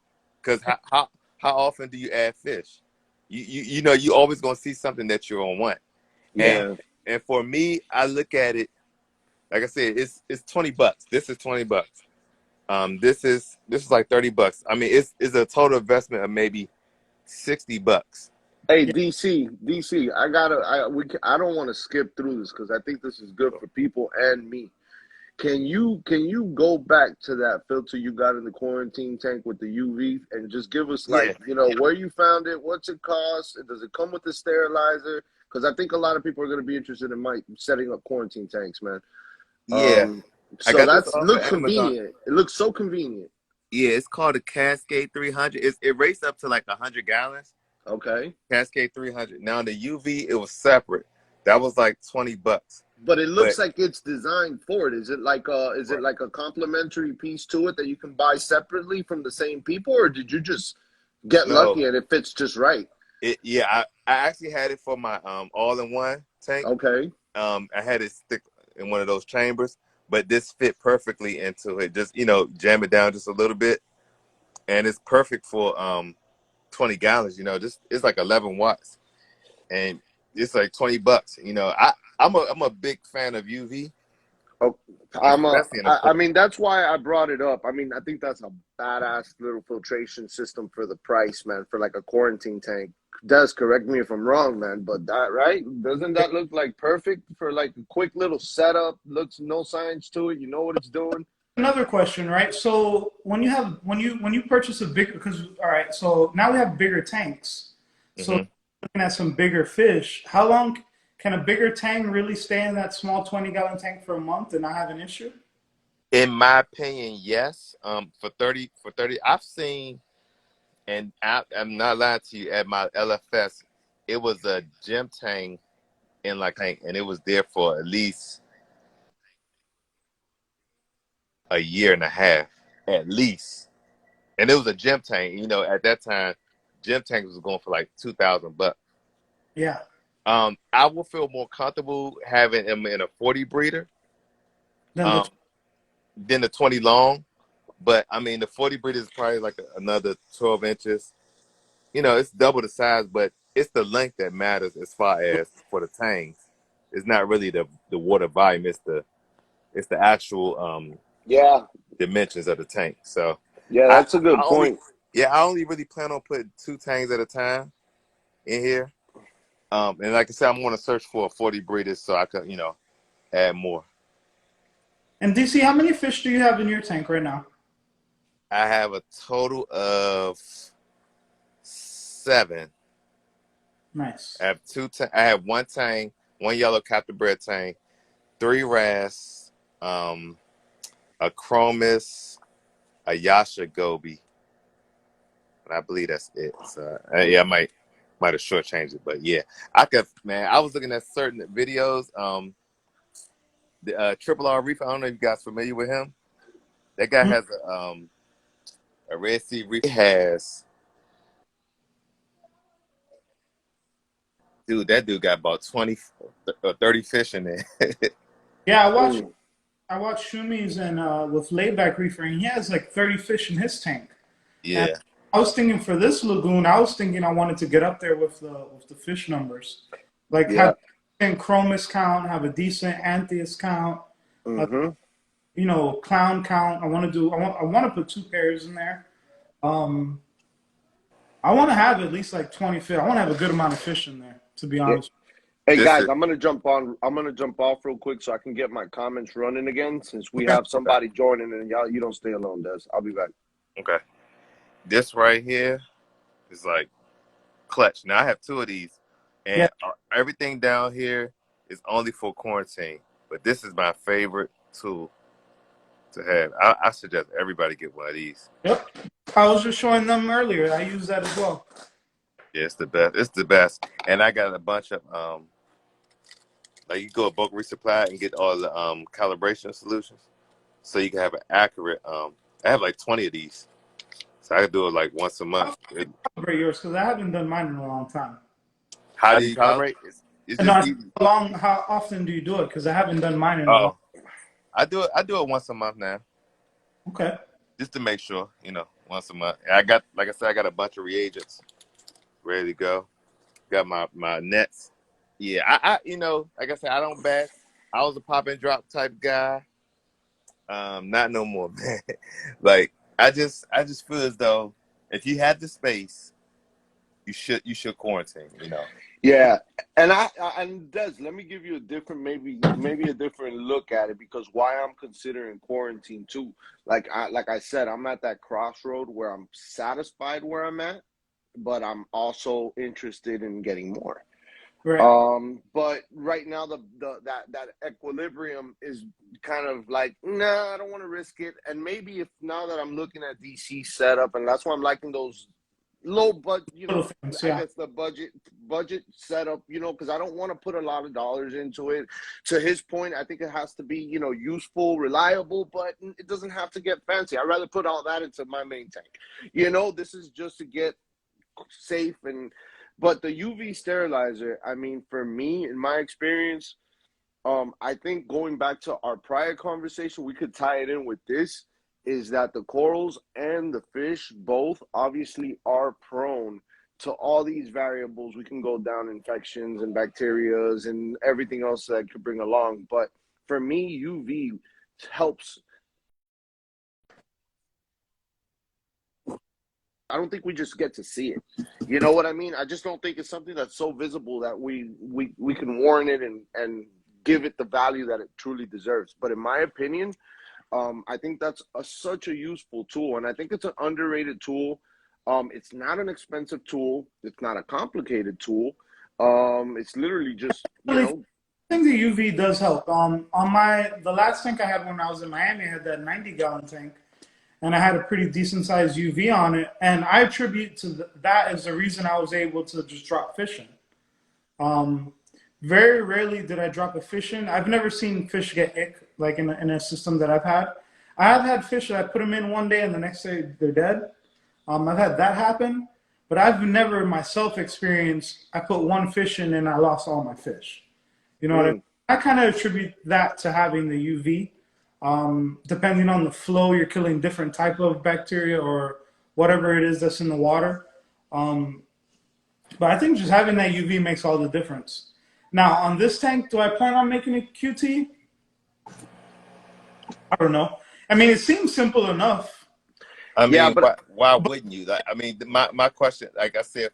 Because how often do you add fish? You always gonna see something that you're gonna want, and Yeah. and for me, I look at it like I said, it's $20. This is $20. This is like $30. I mean, it's a total investment of maybe $60. Hey, yeah, DC. I don't want to skip through this because I think this is good for people and me. Can you go back to that filter you got in the quarantine tank with the UV and just give us Yeah, like where you found it, what's it cost, and does it come with the sterilizer? Because I think a lot of people are going to be interested in setting up quarantine tanks, man. yeah. Um, I so got this that's off of looks Amazon. convenient. It looks so convenient. Yeah, it's called a Cascade 300. It raced up to like 100 gallons. Okay, Cascade 300. Now the UV, it was separate. That was like $20. but it looks But like it's designed for it. Is it right. like a complementary piece to it that you can buy separately from the same people, or did you just get No, lucky and it fits just right? yeah, I actually had it for my all-in-one tank. Okay. I had it stick in one of those chambers, but this fit perfectly into it. Just jam it down just a little bit, and it's perfect for 20 gallons. Just it's like 11 watts, and it's like $20. I'm a big fan of UV, Oh, especially in a I pool. mean, that's why I brought it up. I mean, I think that's a badass little filtration system for the price, man, for like a quarantine tank. Does correct me if I'm wrong, man, but that, right? Doesn't that look like perfect for like a quick little setup? Looks no signs to it. You know what it's doing. another question, right? So when you purchase a bigger, because all right, so now we have bigger tanks. So Hmm. looking at some bigger fish, how long can a bigger tank really stay in that small 20-gallon tank for a month and not have an issue? In my opinion, yes. For 30, I've seen, and I'm not lying to you. At my LFS, it was a gym tank in like tank, and it was there for at least a year and a half, at least. And it was a gym tank. You know, at that time, gym tanks was going for like $2,000. Yeah. I will feel more comfortable having them in a 40 breeder, Then um, the than the 20 long. But I mean, the 40 breeder is probably like another 12 inches. You know, it's double the size, but it's the length that matters as far as for the tanks. It's not really the water volume. It's the actual Yeah, dimensions of the tank. So yeah, I, that's a I good only point. yeah, I only really plan on putting 2 tanks at a time in here. And like I said, I'm going to search for a 40 breeder so I can, add more. and DC, how many fish do you have in your tank right now? I have a total of 7. Nice. I have 1 tank, 1 yellow captain bread tank, 3 wrasse, um, a chromis, a yasha goby, and I believe that's it. So yeah, I might have shortchanged it, but yeah, I could, man. I was looking at certain videos. The Triple R Reef. I don't know if you guys familiar with him. That guy Hmm? has a Red Sea Reef. He has, dude. That dude got about 20 or 30 fish in there. Yeah, Mm, I watched Shumi's and with layback reefer, and he has like 30 fish in his tank. And Yeah, I was thinking for this lagoon, I was thinking I wanted to get up there with the fish numbers, like have yeah. a decent chromis count, have a decent anthias count, uh, Mm-hmm. clown count. I want to put 2 pairs in there. Um, I want to have at least like 20 fish. I want to have a good amount of fish in there, to be Yeah. honest. Hey this guys, is I'm gonna jump off real quick so I can get my comments running again. Since we Okay. have okay. somebody joining, and y'all, you don't stay alone, Des. I'll be back. Okay, this right here is like clutch. Now I have 2 of these, Yeah. and everything down here is only for quarantine. But this is my favorite tool to have. I suggest everybody get one of these. Yep. I was just showing them earlier. I use that as well. Yeah, it's the best. It's the best. And I got a bunch of like you go to bulk resupply and get all the calibration solutions, so you can have an accurate. I have like 20 of these, so I can do it like once a month. Calibrate yours because I haven't done mine in a long time. How do you calibrate? It's And just not easy. how often do you do it? Because I haven't done mine in a long. Oh, I do it. I do it once a month now, Okay. just to make sure. Once a month. And I got, like I said, I got a bunch of reagents ready to go. Got my nets. Yeah, like I said, I don't bash. I was a pop and drop type guy. Not no more, man. Like I just feel as though if you had the space, you should quarantine. Yeah, and Des, let me give you a different, maybe a different look at it, because why I'm considering quarantine too. Like I said, I'm at that crossroad where I'm satisfied where I'm at, but I'm also interested in getting more. Right. But right now that equilibrium is kind of like, nah, I don't want to risk it. And maybe if now that I'm looking at DC setup, and that's why I'm liking those low budget, Little things. I Yeah. guess the budget setup, because I don't want to put a lot of dollars into it. To his point, I think it has to be, useful, reliable, but it doesn't have to get fancy. I'd rather put all that into my main tank. This is just to get safe. But the UV sterilizer, I mean, for me, in my experience, I think going back to our prior conversation, we could tie it in with this, is that the corals and the fish both obviously are prone to all these variables. We can go down infections and bacterias and everything else that could bring along. But for me, UV helps. I don't think we just get to see it. You know what I mean? I just don't think it's something that's so visible that we can warrant it and give it the value that it truly deserves. But in my opinion, I think that's such a useful tool, and I think it's an underrated tool. It's not an expensive tool. It's not a complicated tool. It's literally just, you Really, know, I think the UV does help. On the last tank I had when I was in Miami, I had that 90-gallon tank, and I had a pretty decent sized UV on it. And I attribute to that as the reason I was able to just drop fishing. Um, Very rarely did I drop a fish in. I've never seen fish get ick like in a system that I've had. I have had fish that I put them in one day and the next day they're dead. I've had that happen, but I've never myself experienced I put one fish in and I lost all my fish. You know what I mean? mm, I kind of attribute that to having the UV. Depending on the flow, you're killing different type of bacteria or whatever it is that's in the water. Um, but I think just having that UV makes all the difference. Now, on this tank, do I plan on making it QT? I don't know. I mean, it seems simple enough. I yeah, mean, but why wouldn't you? Like, I mean, my question, like I said,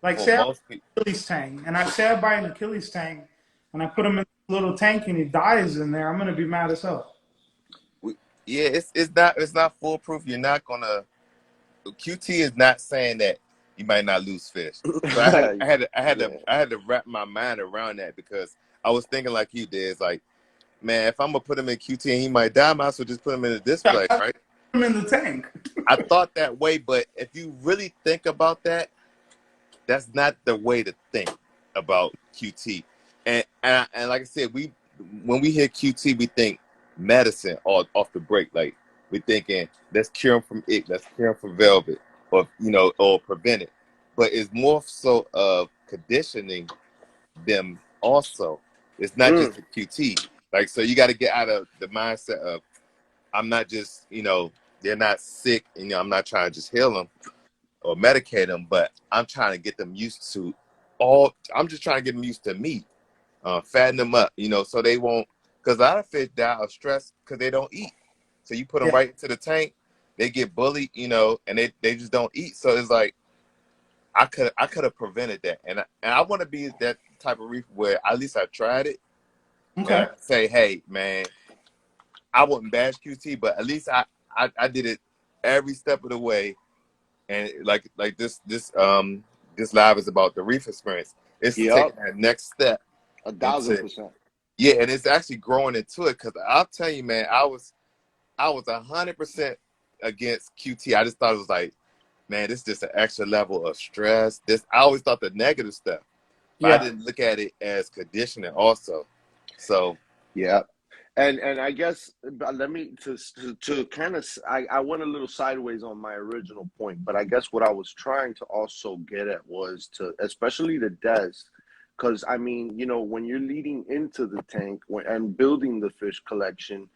Like, for say I buy most an people, Achilles tank, and I say I buy an Achilles tank, and I put him in a little tank, and he dies in there. I'm gonna be mad as hell. yeah, it's not foolproof. You're not gonna. QT is not saying that you might not lose fish. So yeah, I had to wrap my mind around that because I was thinking like you did. It's like, man, if I'm gonna put him in QT and he might die, I might as well just put him in a I display, put right? him in the tank. I thought that way, but if you really think about that, that's not the way to think about QT. And like I said, when we hear QT, we think medicine off the break. Like we're thinking let's cure them from it, let's cure them from velvet, or or prevent it. But it's more so of conditioning them also. It's not just mm, the QT. Like so, you got to get out of the mindset of I'm not just they're not sick, and I'm not trying to just heal them or medicate them, but I'm trying to get them used to I'm just trying to get them used to meat, fatten them up, so they won't, because a lot of fish die of stress because they don't eat. So you put them Yeah, right into the tank, they get bullied, and they just don't eat. So it's like, I could have prevented that. And I want to be that type of reef where at least I tried it, where I okay. can say, hey, man, I wouldn't bash QT, but at least I did it every step of the way. And like this live is about the Reef Experience. It's yep, taking that next step a thousand into percent. yeah, and it's actually growing into it because I'll tell you, man, I was 100% against QT. I just thought it was like, man, this is just an extra level of stress. I always thought the negative stuff, but I Yeah, didn't look at it as conditioning also. So Yeah. And I guess let me to kind of I went a little sideways on my original point, but I guess what I was trying to also get at was to especially the desk, because I mean, when you're leading into the tank and building the fish collection,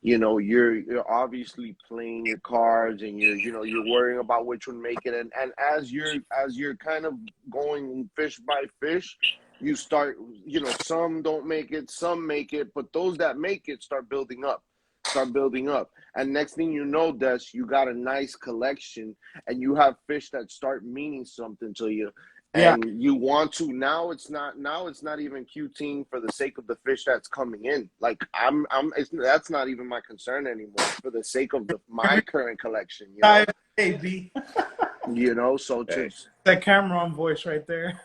you're obviously playing your cards and you're worrying about which one make it, and as you're kind of going fish by fish, you start, some don't make it, some make it, but those that make it start building up. And next thing you know, Des, you got a nice collection and you have fish that start meaning something to you. yeah, And you want to, now it's not even QTing for the sake of the fish that's coming in. Like that's not even my concern anymore. It's for the sake of my every current collection, guy, hey, B, so to, hey, that Cameron voice right there.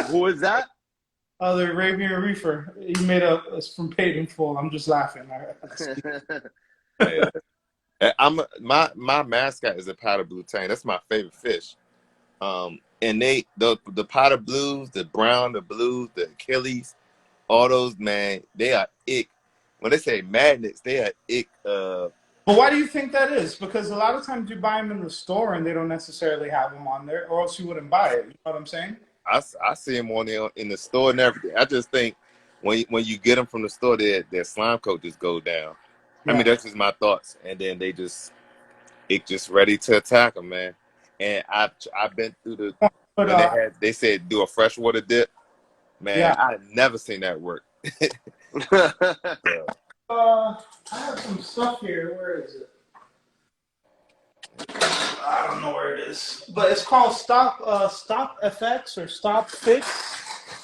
who is that? The Arabian Reefer. He made up. It's from Paid in Full. I'm just laughing. hey, my mascot is a powder blue tang. That's my favorite fish. And the powder blues, the brown, the blues, the Achilles, all those, man, they are ick. When they say magnets, they are ick. But why do you think that is? Because a lot of times you buy them in the store and they don't necessarily have them on there, or else you wouldn't buy it. You know what I'm saying? I see them on there in the store and everything. I just think when you get them from the store, their slime coat just goes down. I mean, Yeah. that's just my thoughts. And then it just ready to attack them, man. And I've been through But when they said do a freshwater dip. Man, yeah. I never seen that work. So, I have some stuff here. Where is it? I don't know where it is, but it's called Stop FX or Stop Fix,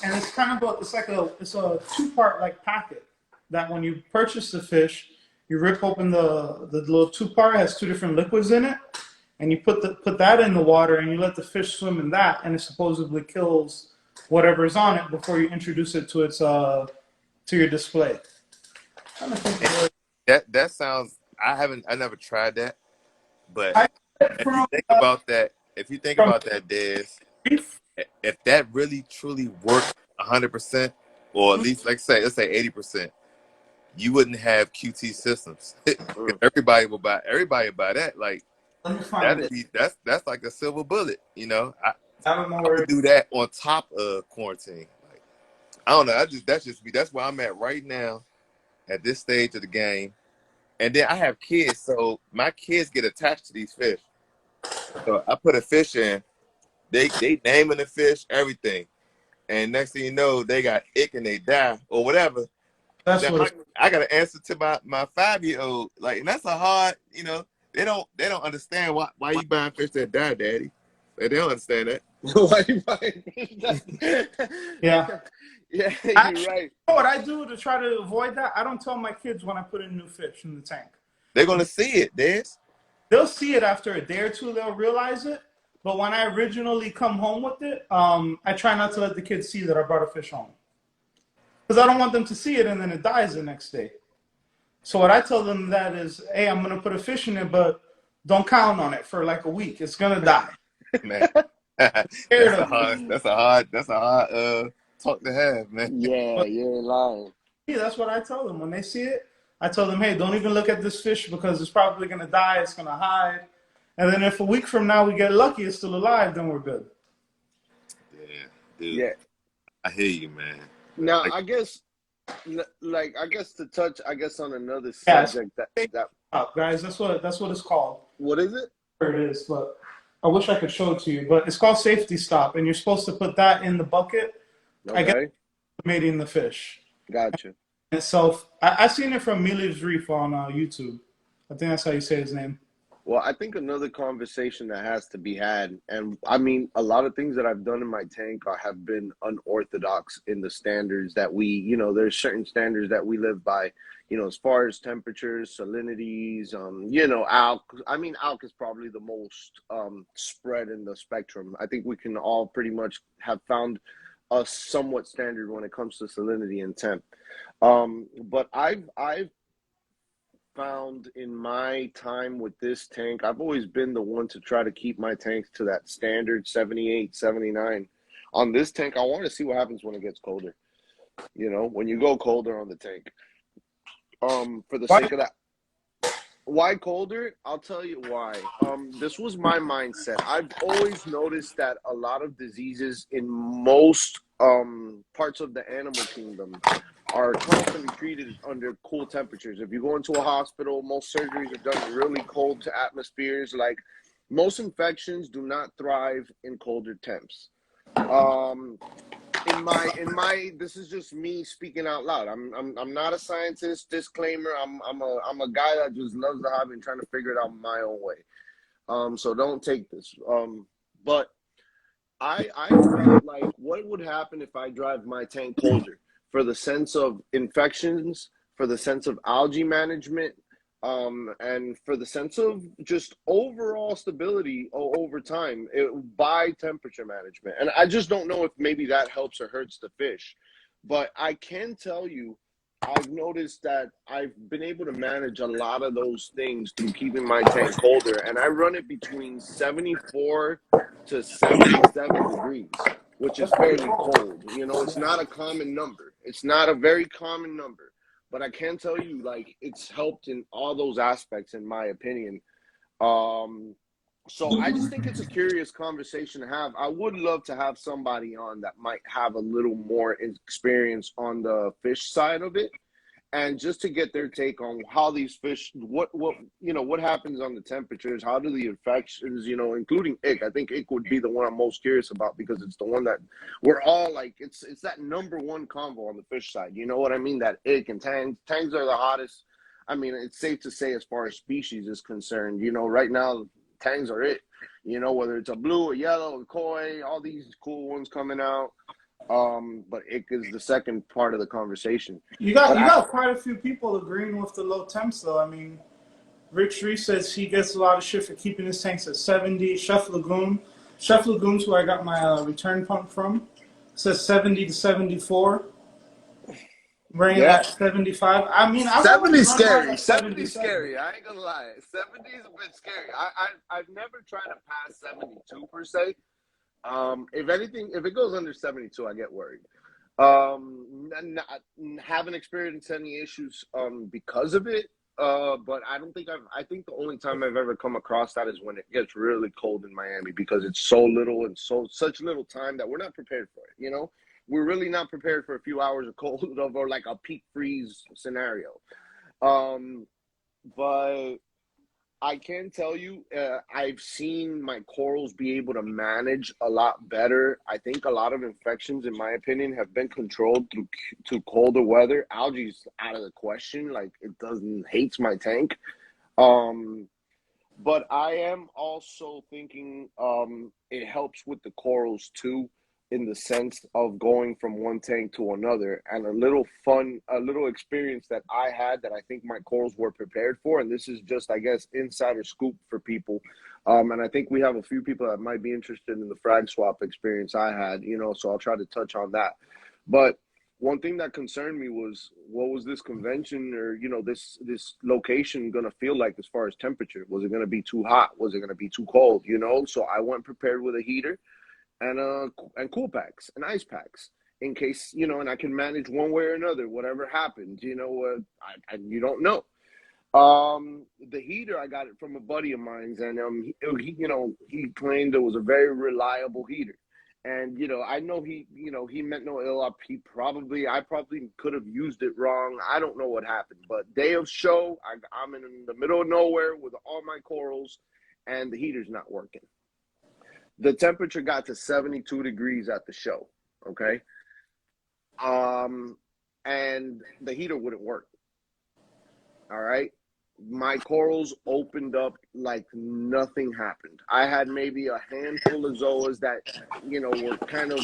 and it's a 2-part like packet that when you purchase the fish, You rip open the little two part, it has two different liquids in it, and you put that in the water and you let the fish swim in that, and it supposedly kills whatever's on it before you introduce it to its to your display. I'm trying to think of That sounds. I never tried that, but I get it if you from think about that, from Des, Reef. if that really truly worked 100%, or at least let's say 80%, you wouldn't have QT systems. Mm. Everybody would buy that. Like Let me find it. that's like a silver bullet. I don't know I where would do that on top of quarantine. Like I don't know. That's just me. That's where I'm at right now at this stage of the game. And then I have kids, so my kids get attached to these fish. So I put a fish in, they naming the fish, everything. And next thing you know, they got ick and they die or whatever. that's Now what it's. I gotta answer to my 5-year-old. Like, and that's a hard, they don't understand why you buying fish that die, daddy. Like, they don't understand that. Why you buying fish? Yeah. Yeah, you're Actually, right. you know what I do to try to avoid that? I don't tell my kids when I put in new fish in the tank. They're gonna see it, Des. They'll see it after a day or two. They'll realize it. But when I originally come home with it, I try not to let the kids see that I brought a fish home because I don't want them to see it and then it dies the next day. So what I tell them that is, hey, I'm gonna put a fish in it, but don't count on it for like a week. It's gonna die. Man. Scared of it. That's a hard talk to have, man. Yeah, But you ain't lying. yeah, that's what I tell them when they see it. I tell them, hey, don't even look at this fish because it's probably gonna die. It's gonna hide. And then if a week from now we get lucky, it's still alive, then we're good. Yeah, dude. Yeah. I hear you, man. Now, Like, I guess, I guess to touch, I guess on another Yeah, it's subject safety that stop, guys. That's what it's called. what is it? There it is, but I wish I could show it to you. But it's called safety stop, and you're supposed to put that in the bucket. I guess Okay, mating the fish gotcha. itself. I seen it from Reef on YouTube. I think that's how you say his name. Well, I think another conversation that has to be had, and I mean, a lot of things that I've done in my tank have been unorthodox in the standards that there's certain standards that we live by, as far as temperatures, salinities, alk. I mean, alk is probably the most spread in the spectrum. I think we can all pretty much have found a somewhat standard when it comes to salinity and temp. But I've found in my time with this tank, I've always been the one to try to keep my tanks to that standard 78, 79. On this tank, I want to see what happens when it gets colder. When you go colder on the tank. For the Why? sake of that. Why colder? I'll tell you why. This was my mindset. I've always noticed that a lot of diseases in most parts of the animal kingdom are constantly treated under cool temperatures. If you go into a hospital, most surgeries are done in really cold atmospheres. Like most infections do not thrive in colder temps. Um, in my this is just me speaking out loud. I'm not a scientist. Disclaimer. I'm a guy that just loves the hobby and trying to figure it out my own way. So don't take this. But I felt like what would happen if I drive my tank colder for the sense of infections, for the sense of algae management, and for the sense of just overall stability over time by temperature management. And I just don't know if maybe that helps or hurts the fish. But I can tell you, I've noticed that I've been able to manage a lot of those things through keeping my tank colder. And I run it between 74 to 77 degrees, which is That's pretty fairly cool. cold. It's not a common number. It's not a very common number. But I can tell you, like, it's helped in all those aspects, in my opinion. So I just think it's a curious conversation to have. I would love to have somebody on that might have a little more experience on the fish side of it, and just to get their take on how these fish, what happens on the temperatures, how do the infections, including ick. I think ick would be the one I'm most curious about because it's the one that we're all like, it's that number one convo on the fish side. You know what I mean? That ick and tangs. Tangs are the hottest. I mean, it's safe to say as far as species is concerned, right now, tangs are it. Whether it's a blue, a yellow, a koi, all these cool ones coming out. But it is the second part of the conversation. You But got quite a few people agreeing with the low temps though. I mean, Rick Shree says he gets a lot of shit for keeping his tanks at 70. Chef Lagoon's who I got my return pump from, says 70 to 74. Running yeah, at 75. I mean, I've always 70 run mine scary. at 70 77. scary. I ain't gonna lie. 70 is a bit scary. I've never tried to pass 72 per se. If anything, if it goes under 72, I get worried. Haven't experienced any issues because of it. But I don't think I think the only time I've ever come across that is when it gets really cold in Miami because it's so little and such little time that we're not prepared for it. You know, we're really not prepared for a few hours of cold or like a peak freeze scenario. Um, but I can tell you, I've seen my corals be able to manage a lot better. I think a lot of infections, in my opinion, have been controlled through colder weather. Algae's out of the question. Like it doesn't hates my tank. Um, but I am also thinking it helps with the corals too, in the sense of going from one tank to another. And a little experience that I had that I think my corals were prepared for. And this is just, I guess, insider scoop for people. And I think we have a few people that might be interested in the frag swap experience I had, you know, so I'll try to touch on that. But one thing that concerned me was what was this convention or this location going to feel like as far as temperature? Was it going to be too hot? Was it going to be too cold? You know, so I went prepared with a heater and cool packs and ice packs in case, you know, and I can manage one way or another whatever happens. You know, you don't know. The heater, I got it from a buddy of mine's, and he claimed it was a very reliable heater. And I know he meant no ill. I probably could have used it wrong. I don't know what happened, but day of show, I'm in the middle of nowhere with all my corals, and the heater's not working. The temperature got to 72 degrees at the show. Okay, and the heater wouldn't work. All right. My corals opened up like nothing happened. I had maybe a handful of zoas that, were kind of,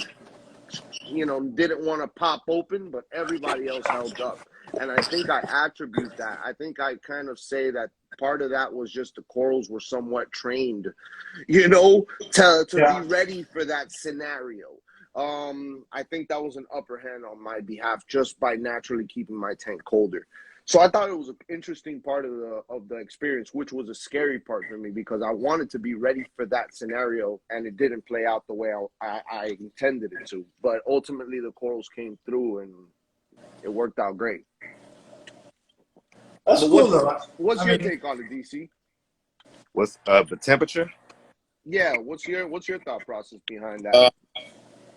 didn't want to pop open, but everybody else held up. And I think I attribute that. I think I kind of say that part of that was just the corals were somewhat trained, to be Yeah. ready for that scenario. I think that was an upper hand on my behalf just by naturally keeping my tank colder. So I thought it was an interesting part of the experience, which was a scary part for me because I wanted to be ready for that scenario, and it didn't play out the way I intended it to. But ultimately, the corals came through, and it worked out great. That's But cool though. what's I your mean, take on it, DC? What's the temperature? Yeah, what's your thought process behind that? Uh,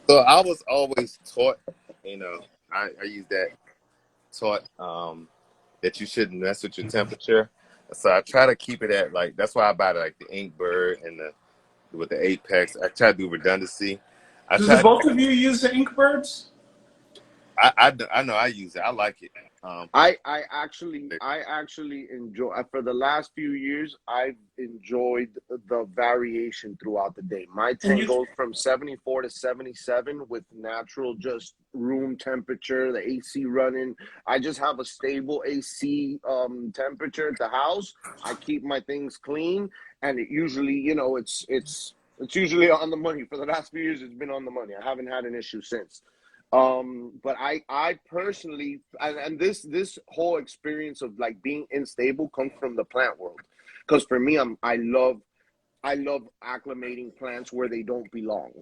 so I was always taught, I use that taught that you shouldn't mess with your temperature. So I try to keep it at like that's why I buy like the Inkbird and with the Apex. I try to do redundancy. I does the try. both of you use the Inkbirds? I know I use it. I like it. I actually enjoy for the last few years I've enjoyed the variation throughout the day. My And tank goes from 74 to 77 with natural just room temperature, the AC running. I just have a stable AC temperature at the house. I keep my things clean, and it usually, it's usually on the money. For the last few years it's been on the money. I haven't had an issue since. But I personally, and this whole experience of like being unstable comes from the plant world, because for me, I love acclimating plants where they don't belong.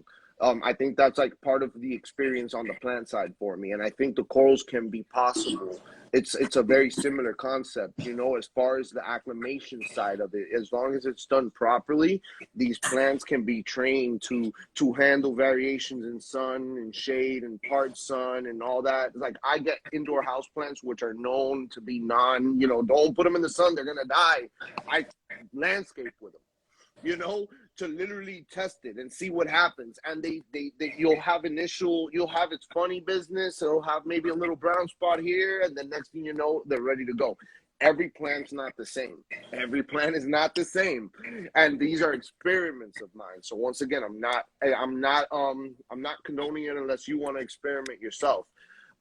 I think that's like part of the experience on the plant side for me, and I think the corals can be possible. It's a very similar concept, as far as the acclimation side of it. As long as it's done properly, these plants can be trained to handle variations in sun and shade and part sun and all that. Like I get indoor house plants which are known to be don't put them in the sun, they're gonna die. I landscape with them, to literally test it and see what happens. And they you'll have its funny business. It'll have maybe a little brown spot here, and the next thing you know, they're ready to go. every plant's not the same. Every plant is not the same, and these are experiments of mine. So once again, I'm not condoning it unless you want to experiment yourself.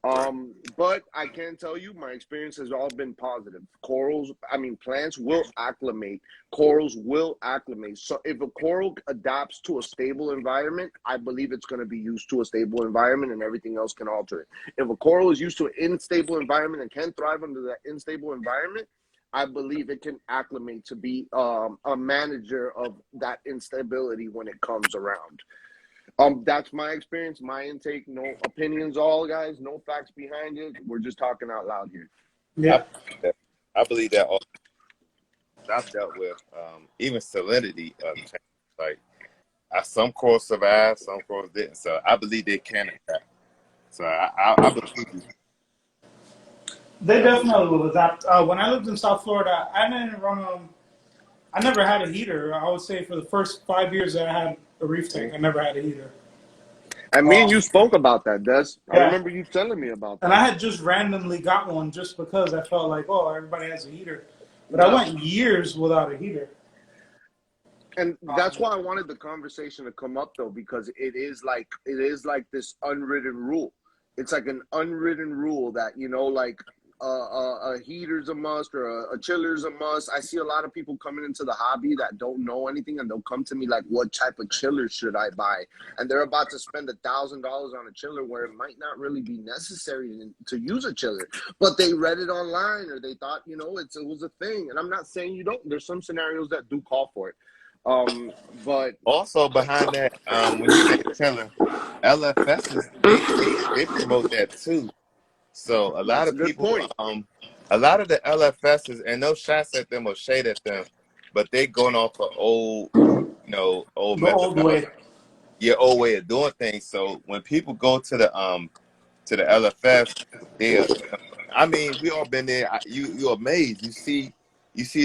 But I can tell you my experience has all been positive. Plants will acclimate. Corals will acclimate. So if a coral adapts to a stable environment, I believe it's going to be used to a stable environment and everything else can alter it. If a coral is used to an unstable environment and can thrive under that unstable environment, I believe it can acclimate to be a manager of that instability when it comes around. That's my experience, my intake. No opinions, all guys. No facts behind it. We're just talking out loud here. Yeah. I believe that all I've dealt with, even salinity change. Like some corals survived, some corals didn't. So I believe they can adapt. So I believe you. They definitely will adapt. When I lived in South Florida, I didn't run I never had a heater. I would say for the first 5 years that I had a reef tank, I never had a heater. And me and you spoke about that, Des. I Yeah. remember you telling me about And I that. had just randomly got one just because I felt like, oh, everybody has a heater. But I Yeah. went years without a heater. And that's why I wanted the conversation to come up though, because it is like this unwritten rule. It's like an unwritten rule that, like a heater's a must or a chiller's a must. I see a lot of people coming into the hobby that don't know anything, and they'll come to me like, what type of chiller should I buy? And they're about to spend $1,000 on a chiller where it might not really be necessary to use a chiller, but they read it online or they thought, it was a thing. And I'm not saying you don't. There's some scenarios that do call for it. But Also behind that, when you say chiller, LFSs they promote that too. So a lot that's a of good people, point. a lot of the LFSs, and no shots at them or shade at them, but they going off of old The old way. methodology, your old way of doing things. So when people go to the LFS, they, we all been there. You're amazed. You see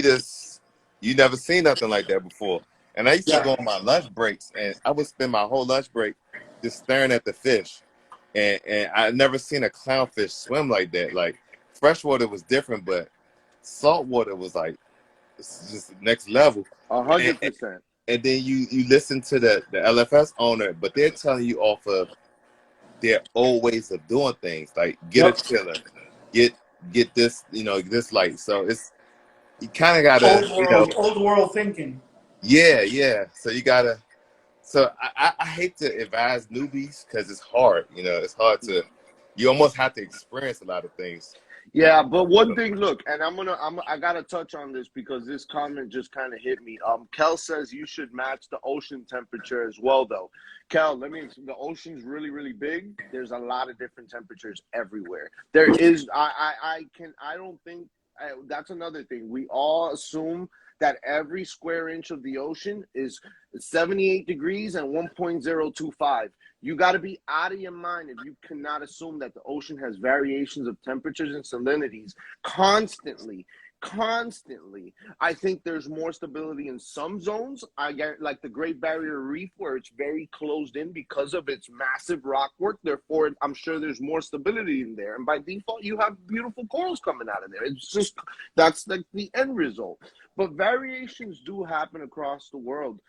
this. You never seen nothing like that before. And I used to go Yeah. on my lunch breaks, and I would spend my whole lunch break just staring at the fish. And I never seen a clownfish swim like that. Like freshwater was different, but saltwater was like it's just next level. And, 100%. and then you listen to the LFS owner, but they're telling you off of their old ways of doing things. Like get a Yep. chiller, get this, this light. So it's you kind of gotta, Old world thinking. yeah. So you gotta. So I hate to advise newbies because it's hard. It's hard to. You almost have to experience a lot of things. Yeah, but one thing, look, and I gotta touch on this because this comment just kind of hit me. Kel says you should match the ocean temperature as well, though. Kel, the ocean's really, really big. There's a lot of different temperatures everywhere. There is, I don't think, that's another thing. We all assume that every square inch of the ocean is 78 degrees and 1.025. You got to be out of your mind if you cannot assume that the ocean has variations of temperatures and salinities constantly. Constantly. I think there's more stability in some zones. I get like the Great Barrier Reef, where it's very closed in because of its massive rock work. Therefore, I'm sure there's more stability in there. And by default, you have beautiful corals coming out of there. It's just that's like the end result. But variations do happen across the world.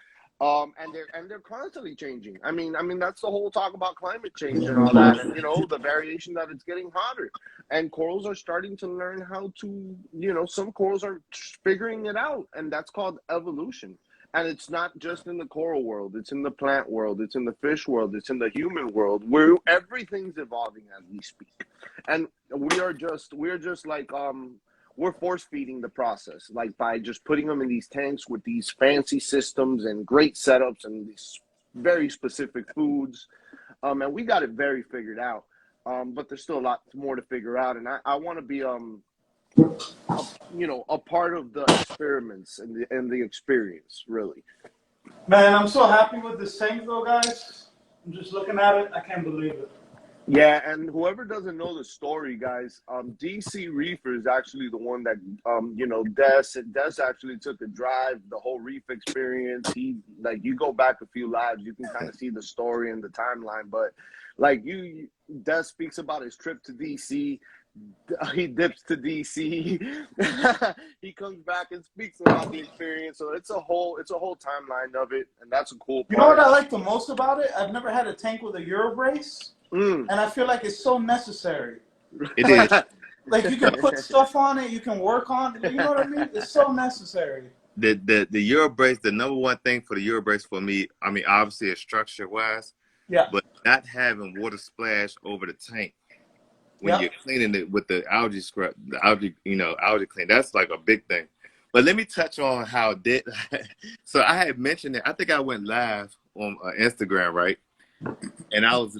And they're constantly changing. I mean that's the whole talk about climate change and all that, and the variation that it's getting hotter, and corals are starting to learn how to, some corals are figuring it out, and that's called evolution. And it's not just in the coral world; it's in the plant world, it's in the fish world, it's in the human world, where everything's evolving as we speak, and we're just like we're force feeding the process, like by just putting them in these tanks with these fancy systems and great setups and these very specific foods. And we got it very figured out. But there's still a lot more to figure out. And I want to be, a part of the experiments and the experience, really. Man, I'm so happy with this tank though, guys. I'm just looking at it. I can't believe it. Yeah, and whoever doesn't know the story, guys, DC Reefer is actually the one that, Des actually took a drive, the whole Reef Experience. You go back a few lives, you can kind of see the story and the timeline. But Des speaks about his trip to DC. he dips to DC. He comes back and speaks about the experience. So it's a whole timeline of it, and that's a cool You know what part. I like the most about it? I've never had a tank with a Euro brace, Mm. and I feel like it's so necessary. It Like, is. like you can put stuff on it, you can work on it. You know what I mean? It's so necessary. The Euro brace, the number one thing for the Euro brace for me, I mean, obviously it's structure wise, Yeah. but not having water splash over the tank when Yeah. you're cleaning it with the algae scrub, the algae, algae clean. That's like a big thing. But let me touch on how did. So I had mentioned it. I think I went live on Instagram, right? And I was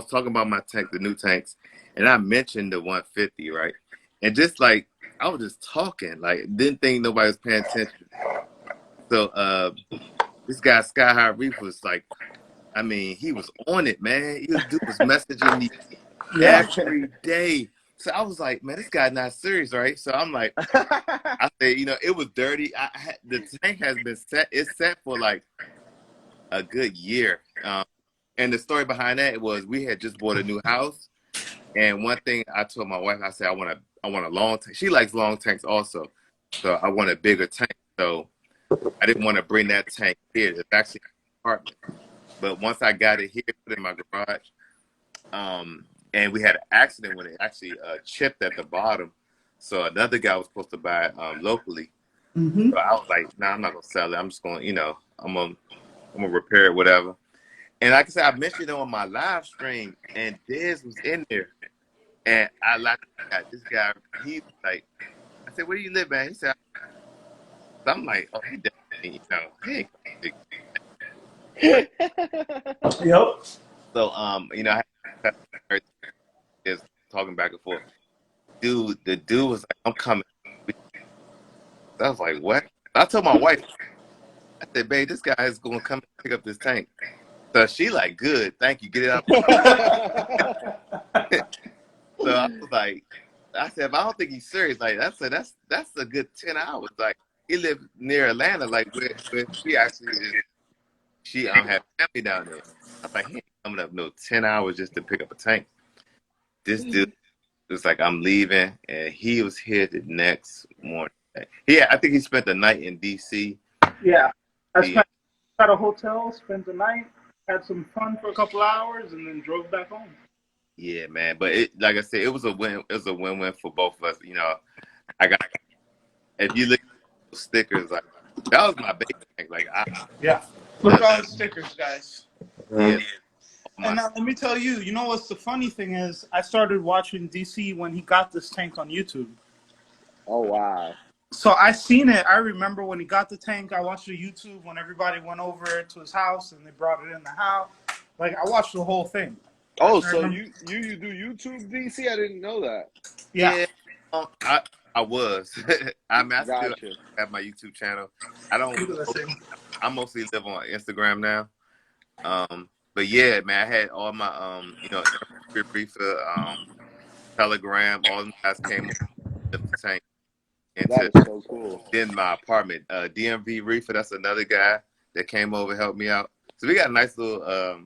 talking about my tank, the new tanks, and I mentioned the 150, right? And just like I was just talking, like didn't think nobody was paying attention. So this guy Sky High Reef was like, I mean, he was on it, man. This dude was messaging me Yeah. every day. So I was like, man, this guy's not serious, right? So I'm like, I said, it was dirty. The tank has been set. It's set for like a good year. And the story behind that was we had just bought a new house. And one thing I told my wife, I said, I want a long tank. She likes long tanks also. So I want a bigger tank. So I didn't want to bring that tank here. It's actually an apartment. But once I got it here, put it in my garage, and we had an accident when it actually chipped at the bottom. So another guy was supposed to buy it locally. Mm-hmm. So I was like, nah, I'm not gonna sell it. I'm just gonna, I'm gonna repair it, whatever. And like I said, I mentioned it on my live stream, and Dez was in there, and I like this guy. He was like, I said, where do you live, man? He said, so I'm like, oh, he definitely, he ain't big. Yep. So I had is talking back and forth. The dude was like, I'm coming. I was like, what? I told my wife, I said, babe, this guy is gonna come and pick up this tank. So she like, good, thank you, get it out. So I was like, I said, but I don't think he's serious. Like that's a good 10 hours. Like he lived near Atlanta, like where she actually is. She had family down there. I was like, he ain't coming up no 10 hours just to pick up a tank. This dude was like, I'm leaving, and he was here the next morning. Yeah, I think he spent the night in DC. Yeah. I spent at a hotel, spent the night, had some fun for a couple hours, and then drove back home. Yeah, man. But like I said, it was a win. It was a win-win for both of us. I got, if you look at those stickers, like that was my big thing. Like Yeah. Look at all the stickers, guys. yeah. And now let me tell you, you know what's the funny thing is, I started watching DC when he got this tank on YouTube. Oh wow. So I seen it. I remember when he got the tank, I watched the YouTube when everybody went over to his house and they brought it in the house. Like I watched the whole thing. Oh, so you do YouTube, DC? I didn't know that. Yeah. I was. I still Gotcha. have my YouTube channel. I mostly live on Instagram now. But yeah, man, I had all my Reefer, Telegram, all them guys came up with the tank That into is so cool. in my apartment. DMV Reefer, that's another guy that came over helped me out. So we got a nice little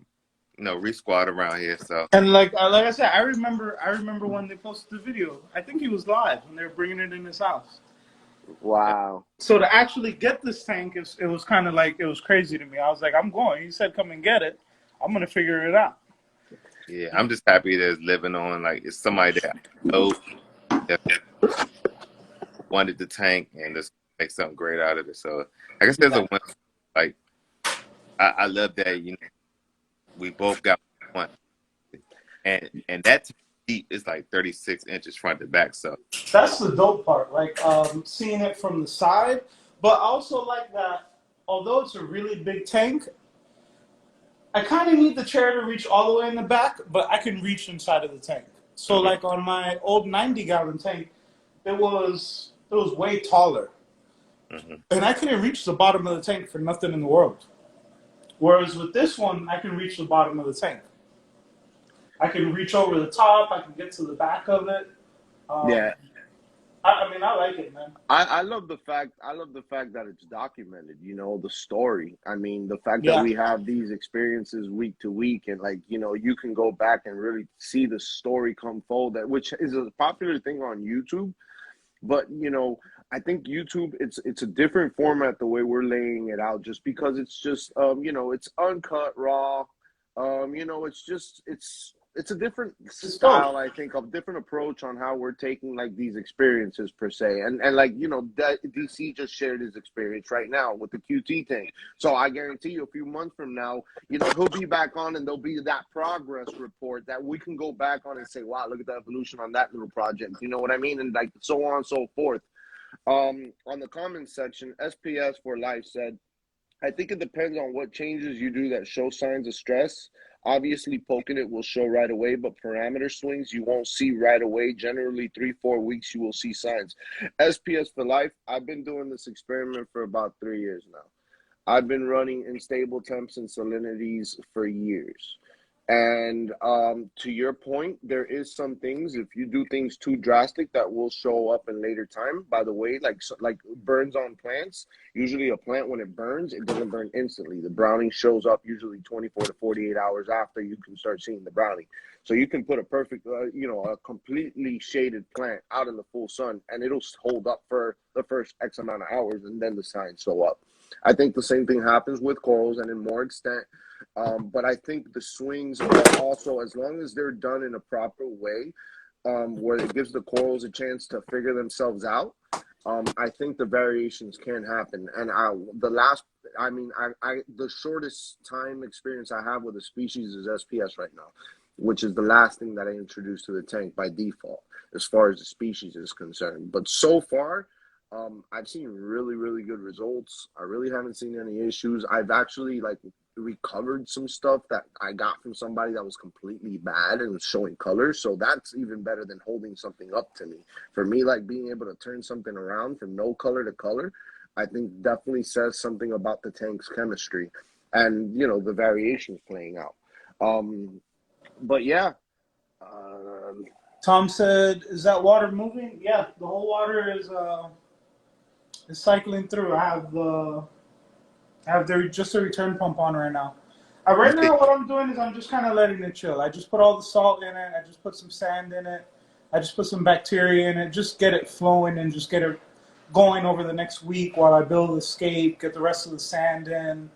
Reef squad around here. So And like I said, I remember when they posted the video. I think he was live when they were bringing it in his house. Wow. So to actually get this tank, it was kind of like, it was crazy to me. I was like, I'm going. He said, come and get it. I'm going to figure it out. yeah, I'm just happy that it's living on. Like it's somebody that I know that wanted the tank and just make something great out of it. So I guess there's a win. Like I love that we both got one, and that deep is like 36 inches front to back. So That's the dope part, like seeing it from the side. But I also like that, although it's a really big tank, I kind of need the chair to reach all the way in the back, but I can reach inside of the tank. So like on my old 90-gallon tank, it was way taller, and I couldn't reach the bottom of the tank for nothing in the world. Whereas with this one, I can reach the bottom of the tank. I can reach over the top. I can get to the back of it. Yeah. I mean, I like it, man. I love the fact that it's documented, you know, the story. I mean, the fact that Yeah. we have these experiences week to week, and like, you know, you can go back and really see the story come fold, that which is a popular thing on YouTube. But you know, I think YouTube, it's a different format the way we're laying it out, just because it's just you know, it's uncut, raw. You know, it's a different It's dope. style, I think, of different approach on how we're taking like these experiences per se. And like, you know, that DC just shared his experience right now with the QT thing. So I guarantee you a few months from now, you know, he'll be back on and there'll be that progress report that we can go back on and say, wow, look at the evolution on that little project. You know what I mean? And like so on and so forth. On the comments section, SPS for Life said, I think it depends on what changes you do that show signs of stress. Obviously, poking it will show right away, but parameter swings you won't see right away. Generally, 3-4 weeks you will see signs. SPS for Life, I've been doing this experiment for about 3 years now. I've been running unstable temps and salinities for years. And to your point, there is some things, if you do things too drastic, that will show up in later time. By the way, like burns on plants. Usually a plant, when it burns, it doesn't burn instantly. The browning shows up usually 24 to 48 hours after you can start seeing the browning. So you can put a perfect, you know, a completely shaded plant out in the full sun, and it'll hold up for the first X amount of hours, and then the signs show up. I think the same thing happens with corals, and in more extent. But I think the swings are also, as long as they're done in a proper way, where it gives the corals a chance to figure themselves out, I think the variations can happen. And the shortest time experience I have with a species is SPS right now, which is the last thing that I introduced to the tank by default, as far as the species is concerned. But so far, I've seen really, really good results. I really haven't seen any issues. I've actually like recovered some stuff that I got from somebody that was completely bad and was showing colors. So that's even better than holding something up to me. For me, like being able to turn something around from no color to color, I think definitely says something about the tank's chemistry and, you know, the variations playing out. But yeah, Tom said, "Is that water moving?" Yeah, the whole water is cycling through. I have just a return pump on right now. Right Yeah, now, what I'm doing is I'm just kind of letting it chill. I just put all the salt in it. I just put some sand in it. I just put some bacteria in it. Just get it flowing and just get it going over the next week while I build the scape, get the rest of the sand in.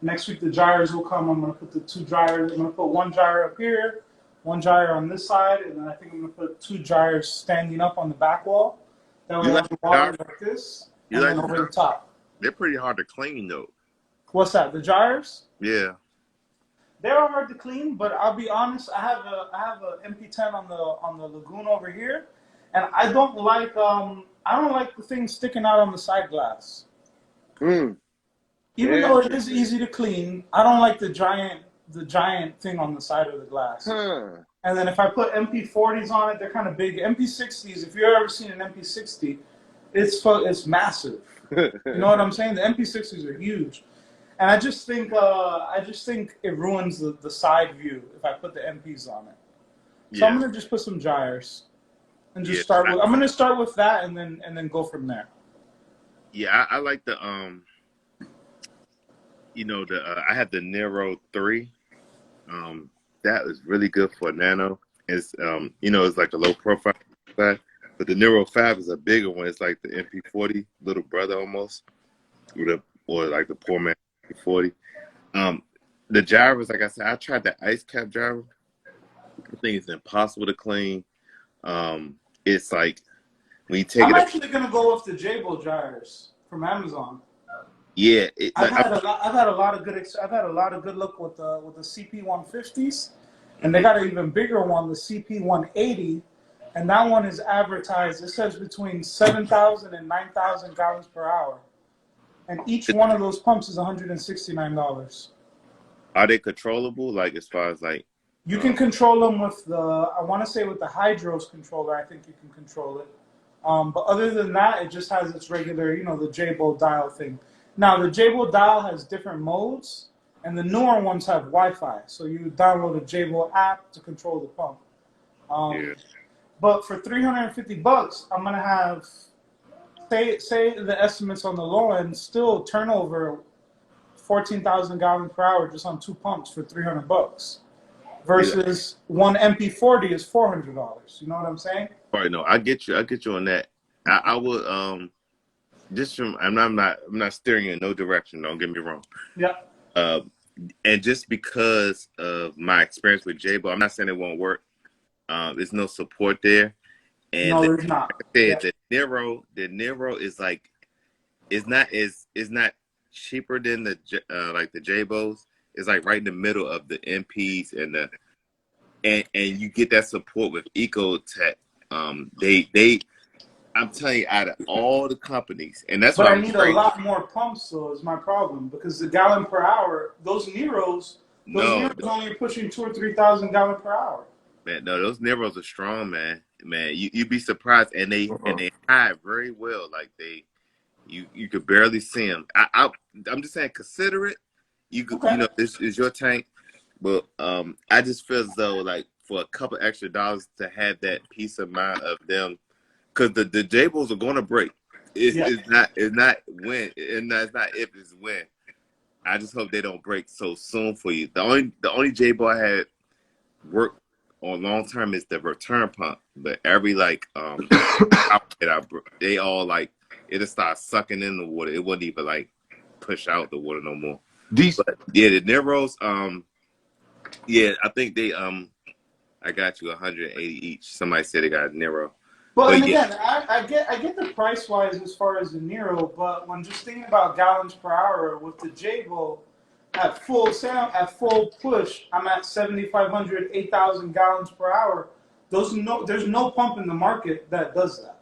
Next week the gyres will come. I'm going to put the two gyres. I'm going to put one gyre up here, one gyre on this side, and then I think I'm going to put two gyres standing up on the back wall. That way you I like have the the water gyro? like this, You and like then the over gyro? the top. They're pretty hard to clean though. What's that? The gyres? Yeah. They're hard to clean, but I'll be honest. I have a MP10 on the lagoon over here, and I don't like the thing sticking out on the side glass. Even though it is interesting. easy to clean, I don't like the giant thing on the side of the glass. Huh. And then if I put MP40s on it, they're kind of big. MP60s, if you've ever seen an MP60, it's massive. You know what I'm saying? The MP60s are huge. And I just think it ruins the side view if I put the MPs on it. So I'm Yeah. gonna just put some gyres and just Yeah. start with. I'm gonna start with that and then go from there. I like the you know, the I have the Nero 3. That is really good for nano. It's you know, it's like a low profile side, but the Nero 5 is a bigger one. It's like the MP40 little brother almost, or like the poor man MP40. Um, the gyros, like I said, I tried the ice cap gyro. I think it's impossible to clean. It's like when you take I'm it up, actually gonna go with the Jabo gyres from Amazon. yeah, it I've like had a lot. I've had a lot of good luck with the CP150s, and they mhm. got an even bigger one, the CP180, and that one is advertised. It says between 7,000 and 9,000 gallons per hour, and each one of those pumps is $169. Are they controllable? Like as far as like, You can um, control them with I want to say with the Hydros controller. I think you can control it. But other than that, it just has its regular, the Jabo dial thing. Now, the Jabo dial has different modes, and the newer ones have Wi-Fi. So you download a Jabo app to control the pump. yeah, Um, But for $350, I'm gonna have say the estimates on the low end still turnover 14,000 gallons per hour just on two pumps for $300 Yeah. versus one MP40 is $400. You know what I'm saying? All right, no, I get you. I get you on that. I would just from I'm not steering you in no direction. Don't get me wrong. Yeah. Uh, and just because of my experience with J-Bo, I'm not saying it won't work. There's no support there, and No, like there's not. I said, Yeah. the Nero is like is not cheaper than the like the J-Bos. It's like right in the middle of the MPs and the and you get that support with Ecotech. They I'm telling you, out of all the companies, and that's But what I I'm need a afraid. lot more pumps, though, is my problem. Because the gallon per hour, those No, Neros only pushing 2 or 3,000 gallon per hour. man, no, those Neros are strong, man. Man, you'd be surprised, and they hide very well. Like you could barely see them. I'm just saying, consider it. Okay. This is your tank, but I just feel as though like for a couple extra dollars to have that peace of mind of them, because the Jables are going to break. Yeah. It's not when, and it's not if, it's when. I just hope they don't break so soon for you. The only J-Ball I had worked on long term is the return pump, but every like they all like it'll start sucking in the water. It wouldn't even like push out the water no more. These But yeah, the Neros, yeah, I think they I got you 180 each. Somebody said they got a Nero. Well, and But yeah, again, I get the price wise as far as the Nero, but when just thinking about gallons per hour with the Jago at full sound at full push, I'm at 7,500, 8,000 gallons per hour. There's no pump in the market that does that.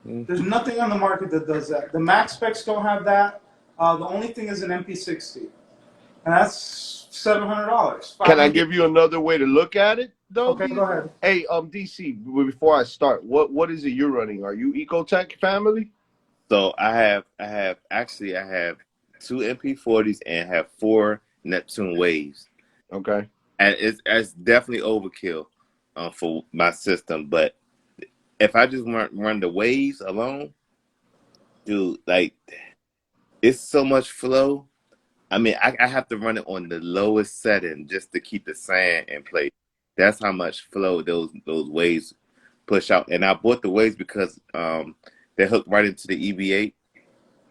There's nothing on the market that does that. The max specs don't have that. The only thing is an MP60, and that's $700. Can I 500. give you another way to look at it, though? Okay, go ahead. Hey, DC. Before I start, what is it you're running? Are you Ecotech family? so I have two MP40s and have four Neptune waves. Okay. And it's definitely overkill for my system. But if I just run the waves alone, dude, like it's so much flow. I mean, I have to run it on the lowest setting just to keep the sand in place. That's how much flow those waves push out. And I bought the waves because they're hooked right into the EV8,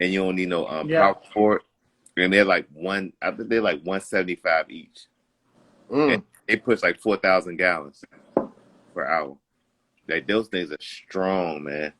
and you don't need no Yeah. power for it. And they're like I think they're like 175 each. And they push like 4,000 gallons per hour. Like those things are strong, man.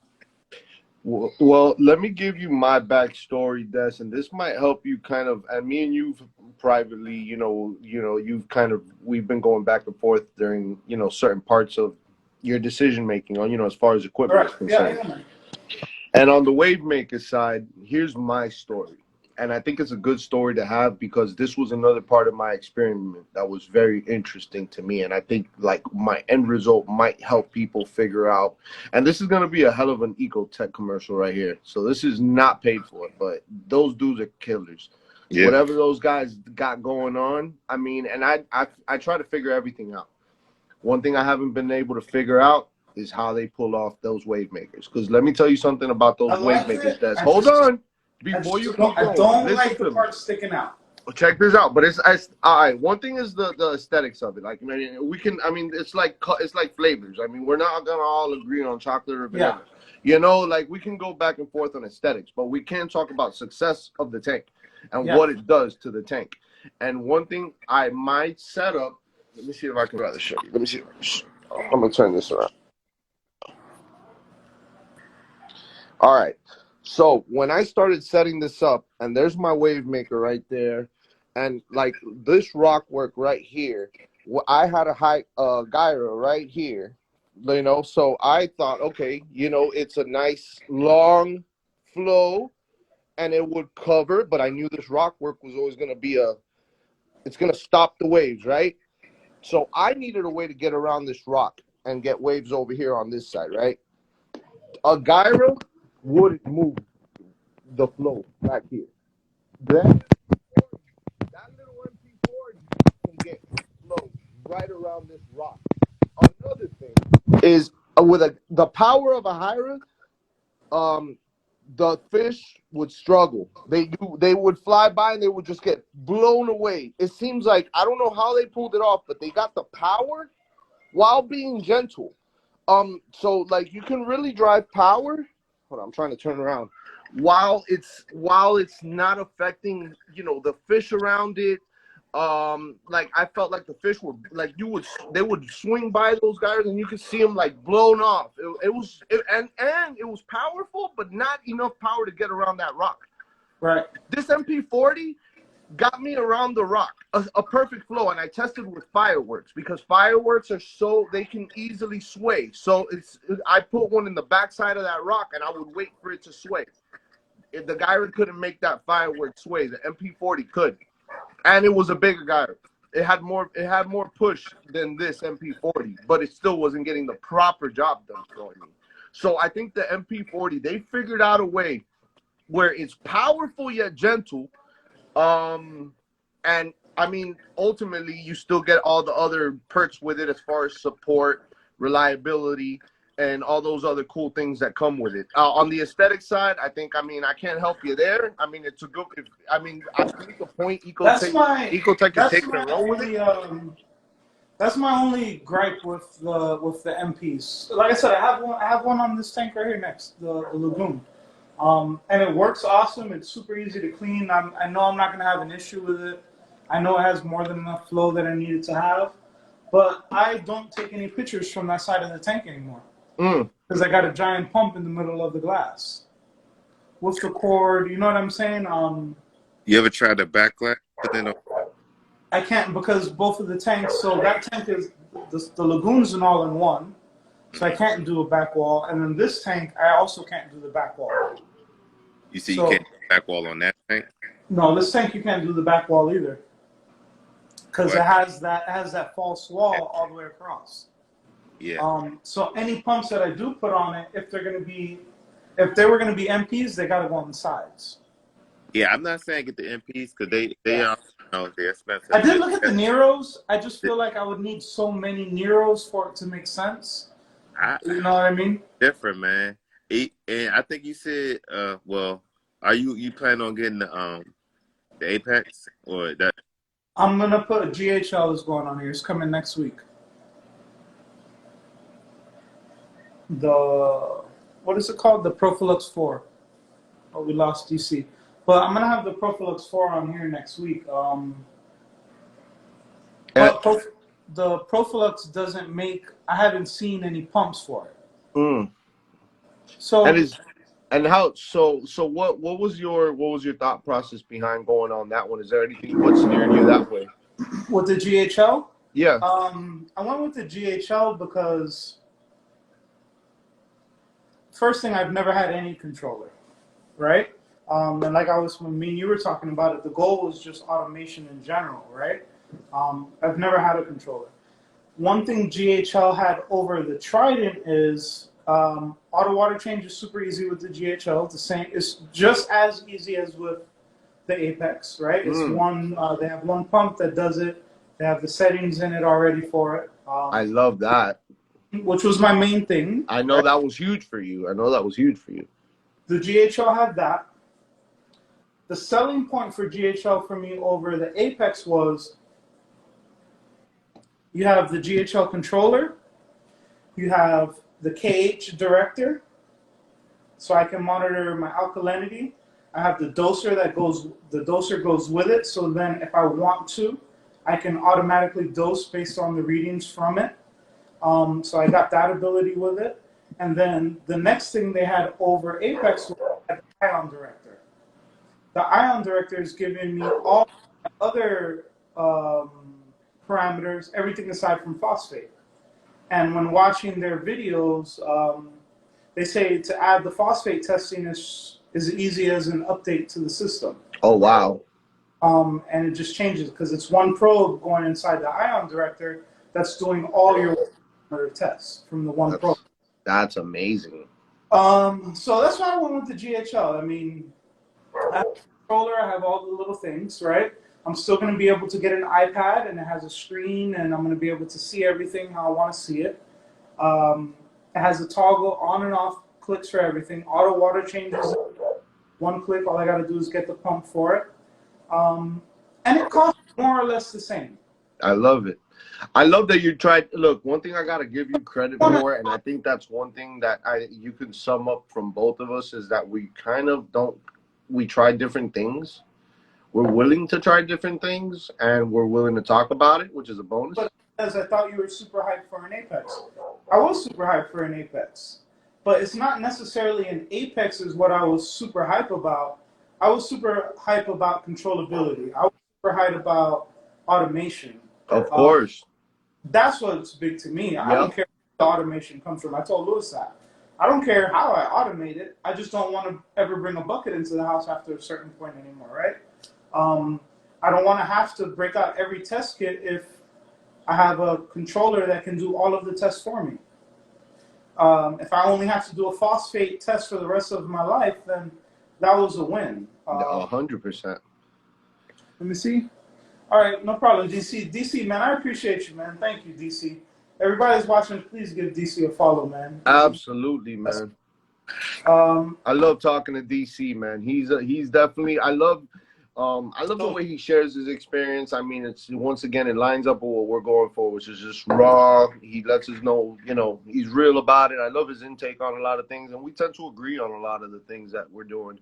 Well, let me give you my backstory, Des, and this might help you kind of. And me and you privately, you've kind of we've been going back and forth during certain parts of your decision making on as far as equipment is Correct. Yeah, concerned. yeah. And on the wave maker side, here's my story. And I think it's a good story to have because this was another part of my experiment that was very interesting to me. And I think like my end result might help people figure out. And this is going to be a hell of an Ecotech commercial right here. So this is not paid for, but those dudes are killers. Yeah. Whatever those guys got going on, I mean, and I try to figure everything out. One thing I haven't been able to figure out is how they pull off those wave makers. Because let me tell you something about those I wave like makers, it. Des. Hold on. Before you keep I going, don't listen like the to me. part sticking out. Check this out, but it's all right. One thing is the aesthetics of it. Like, we can. I mean, it's like flavors. I mean, we're not gonna all agree on chocolate or vanilla. Yeah. Like we can go back and forth on aesthetics, but we can talk about success of the tank and Yeah. what it does to the tank. And one thing I might set up. Let me see if I can rather show you. Let me see. I'm gonna turn this around. All right. So when I started setting this up, and there's my wave maker right there, and like this rock work right here, I had a gyro right here, So I thought, okay, it's a nice long flow, and it would cover. But I knew this rock work was always going to be it's going to stop the waves, right? So I needed a way to get around this rock and get waves over here on this side, right? A gyro would move the flow back here. Then that little MP40 can get flow right around this rock. Another other thing is with the power of a Hyra, the fish would struggle. They would fly by and they would just get blown away. It seems like I don't know how they pulled it off, but they got the power while being gentle. So like you can really drive power. Hold on, I'm trying to turn around. While it's not affecting, the fish around it. Like I felt like the fish were like they would swing by those guys and you could see them like blown off. And it was powerful, but not enough power to get around that rock. Right. This MP40 got me around the rock, a perfect flow, and I tested with fireworks because fireworks they can easily sway. So I put one in the backside of that rock and I would wait for it to sway. If the gyro couldn't make that firework sway, the MP40 could. And it was a bigger gyro. It had more push than this MP40, but it still wasn't getting the proper job done for me. So I think the MP40, they figured out a way where it's powerful yet gentle. And I mean, ultimately, you still get all the other perks with it as far as support, reliability, and all those other cool things that come with it. On the aesthetic side, I can't help you there. I mean, it's a good. I think the point Ecotech is taking a run with it. That's my only gripe with the MPs. Like I said, I have one on this tank right here next, the Lagoon. And it works awesome. It's super easy to clean. I know I'm not going to have an issue with it. I know it has more than enough flow that I need it to have. But I don't take any pictures from that side of the tank anymore. Because I got a giant pump in the middle of the glass. With the cord, you know what I'm saying? You ever tried the backlight? I can't because both of the tanks, so that tank is, the Lagoon's an all-in-one. So I can't do a back wall. And then this tank, I also can't do the back wall. You see, you can't do the back wall on that tank? No, this tank you can't do the back wall either. Because it has that false wall all the way across. Yeah. So any pumps that I do put on it, if they were gonna be MPs, they gotta go on the sides. Yeah, I'm not saying get the MPs because they are they're expensive. I did look at the Neros. I just feel like I would need so many Neros for it to make sense. You know what I mean? Different, man. And I think you said, well, are you planning on getting the Apex or that? I'm gonna put a GHL is going on here. It's coming next week. What is it called? The Profilux 4. Oh, we lost DC. But I'm gonna have the Profilux 4 on here next week. But the Profilux doesn't make. I haven't seen any pumps for it. So what was your thought process behind going on that one? Is there anything what's steering you that way? With the GHL? Yeah. I went with the GHL because first thing, I've never had any controller, right? And like when me and you were talking about it, the goal was just automation in general, right? I've never had a controller. One thing GHL had over the Trident is auto water change is super easy with the GHL. It's just as easy as with the Apex, right? It's one. They have one pump that does it. They have the settings in it already for it. I love that. Which was my main thing. I know that was huge for you. The GHL had that. The selling point for GHL for me over the Apex was you have the GHL controller, you have the KH director, so I can monitor my alkalinity. I have the doser goes with it, so then if I want to, I can automatically dose based on the readings from it. So I got that ability with it. And then the next thing they had over Apex was the Ion Director. The Ion Director is giving me all other parameters, everything aside from phosphate. And when watching their videos, they say to add the phosphate testing is as easy as an update to the system. Oh, wow. And it just changes because it's one probe going inside the Ion Director that's doing all your tests from the one probe. That's amazing. So that's why I went with the GHL. I mean, I have a controller, I have all the little things, right? I'm still going to be able to get an iPad, and it has a screen, and I'm going to be able to see everything how I want to see it. It has a toggle on and off clicks for everything. Auto water changes, one click. All I got to do is get the pump for it. And it costs more or less the same. I love it. I love that you tried. Look, one thing I gotta give you credit for, and I think that's one thing that you can sum up from both of us, is that we kind of don't. We try different things. We're willing to try different things, and we're willing to talk about it, which is a bonus. But as I thought you were super hyped for an Apex. I was super hyped for an Apex, but it's not necessarily an Apex is what I was super hype about. I was super hype about controllability. I was super hype about automation. Of course. That's what's big to me. I don't Yep. care where the automation comes from. I told Louis that. I don't care how I automate it. I just don't want to ever bring a bucket into the house after a certain point anymore, right? I don't want to have to break out every test kit if I have a controller that can do all of the tests for me. If I only have to do a phosphate test for the rest of my life, then that was a win. 100%. Let me see. All right, no problem, DC. DC, man, I appreciate you, man. Thank you, DC. Everybody's watching. Please give DC a follow, man. Absolutely, man. I love talking to DC, man. He's definitely. I love the way he shares his experience. I mean, it's once again it lines up with what we're going for, which is just raw. He lets us know, he's real about it. I love his intake on a lot of things, and we tend to agree on a lot of the things that we're doing.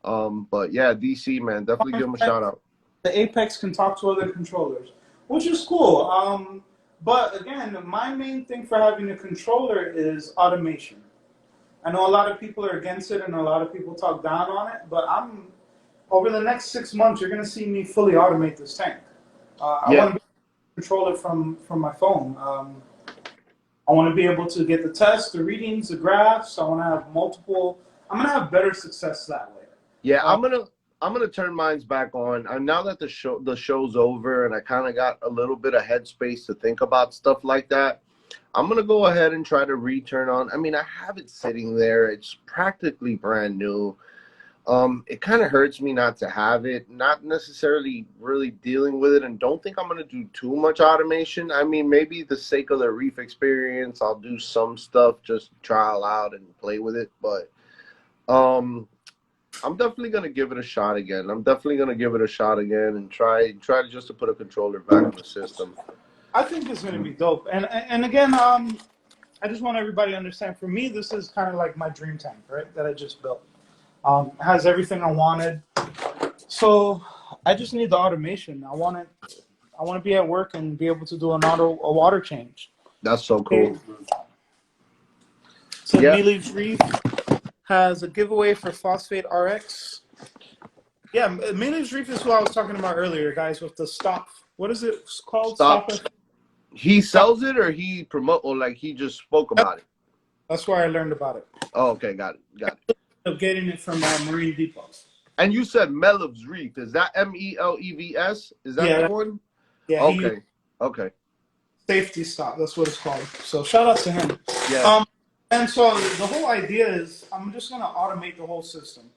But yeah, DC, man, definitely give him a shout out. The Apex can talk to other controllers, which is cool. But again, my main thing for having a controller is automation. I know a lot of people are against it, and a lot of people talk down on it, but over the next 6 months, you're going to see me fully automate this tank. I want to be able to control it from my phone. I want to be able to get the tests, the readings, the graphs. I want to have multiple. I'm going to have better success that way. Yeah, I'm gonna turn mine back on. And now that the show's over, and I kind of got a little bit of headspace to think about stuff like that, I'm gonna go ahead and try to return on. I mean, I have it sitting there. It's practically brand new. It kind of hurts me not to have it, not necessarily really dealing with it, and don't think I'm going to do too much automation. I mean, maybe the sake of the Reef Experience, I'll do some stuff, just trial out and play with it, but I'm definitely going to give it a shot again. And try just to put a controller back in the system. I think it's going to be dope. And again, I just want everybody to understand, for me, this is kind of like my dream tank, right, that I just built. It has everything I wanted, so I just need the automation. I want to be at work and be able to do a water change. That's so cool. So yeah. Mealy's Reef has a giveaway for Phosphate RX. Yeah, Mealy's Reef is who I was talking about earlier, guys, with the stop. What is it called? Stop. He sells it, or he he just spoke about it? That's where I learned about it. Oh, okay, got it. Of getting it from Marine Depot. And you said Melev's Reef. Is that MELEVS? Is that the one? Yeah. Okay. Safety stop. That's what it's called. So shout out to him. Yeah. And so the whole idea is I'm just going to automate the whole system.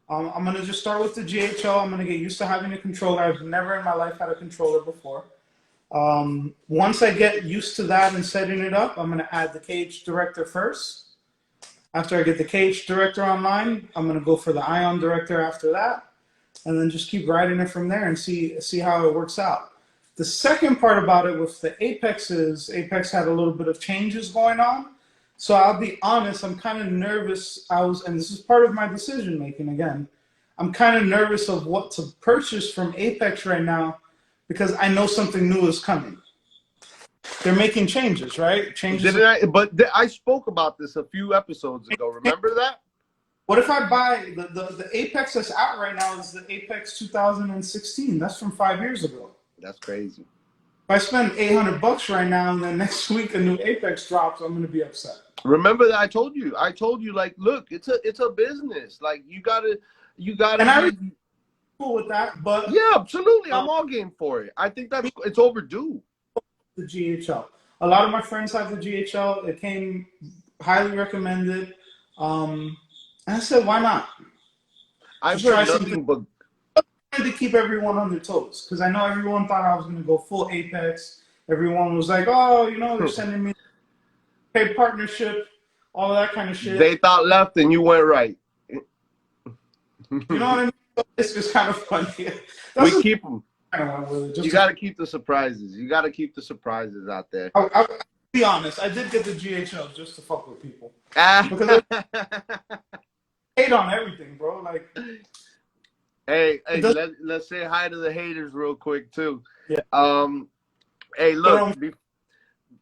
I'm going to just start with the GHL. I'm going to get used to having a controller. I've never in my life had a controller before. Once I get used to that and setting it up, I'm going to add the KH director first. After I get the KH director online, I'm going to go for the Ion director after that, and then just keep riding it from there and see how it works out. The second part about it with the Apex is Apex had a little bit of changes going on. So I'll be honest, I'm kind of nervous. And this is part of my decision making again. I'm kind of nervous of what to purchase from Apex right now because I know something new is coming. They're making changes, right? I spoke about this a few episodes ago. Remember that? What if I buy the Apex that's out right now is the Apex 2016? That's from 5 years ago. That's crazy. If I spend $800 right now and then next week a new Apex drops, I'm going to be upset. Remember that I told you, like, look, it's a business. Like, you gotta. And I'm cool with that, but yeah, absolutely, I'm all game for it. I think it's overdue. The GHL. A lot of my friends have the GHL. It came highly recommended. And I said, why not? I've heard nothing but. To keep everyone on their toes, because I know everyone thought I was going to go full Apex. Everyone was like, oh, they're sending me pay partnership, all that kind of shit. They thought left and you went right. You know what I mean? It's just kind of funny. We That's keep them. kind of with it. Just You got to keep the surprises. You got to keep the surprises out there. I'll be honest. I did get the GHL just to fuck with people because I hate on everything, bro. Like, hey, it does- let's say hi to the haters real quick too. Yeah. Hey,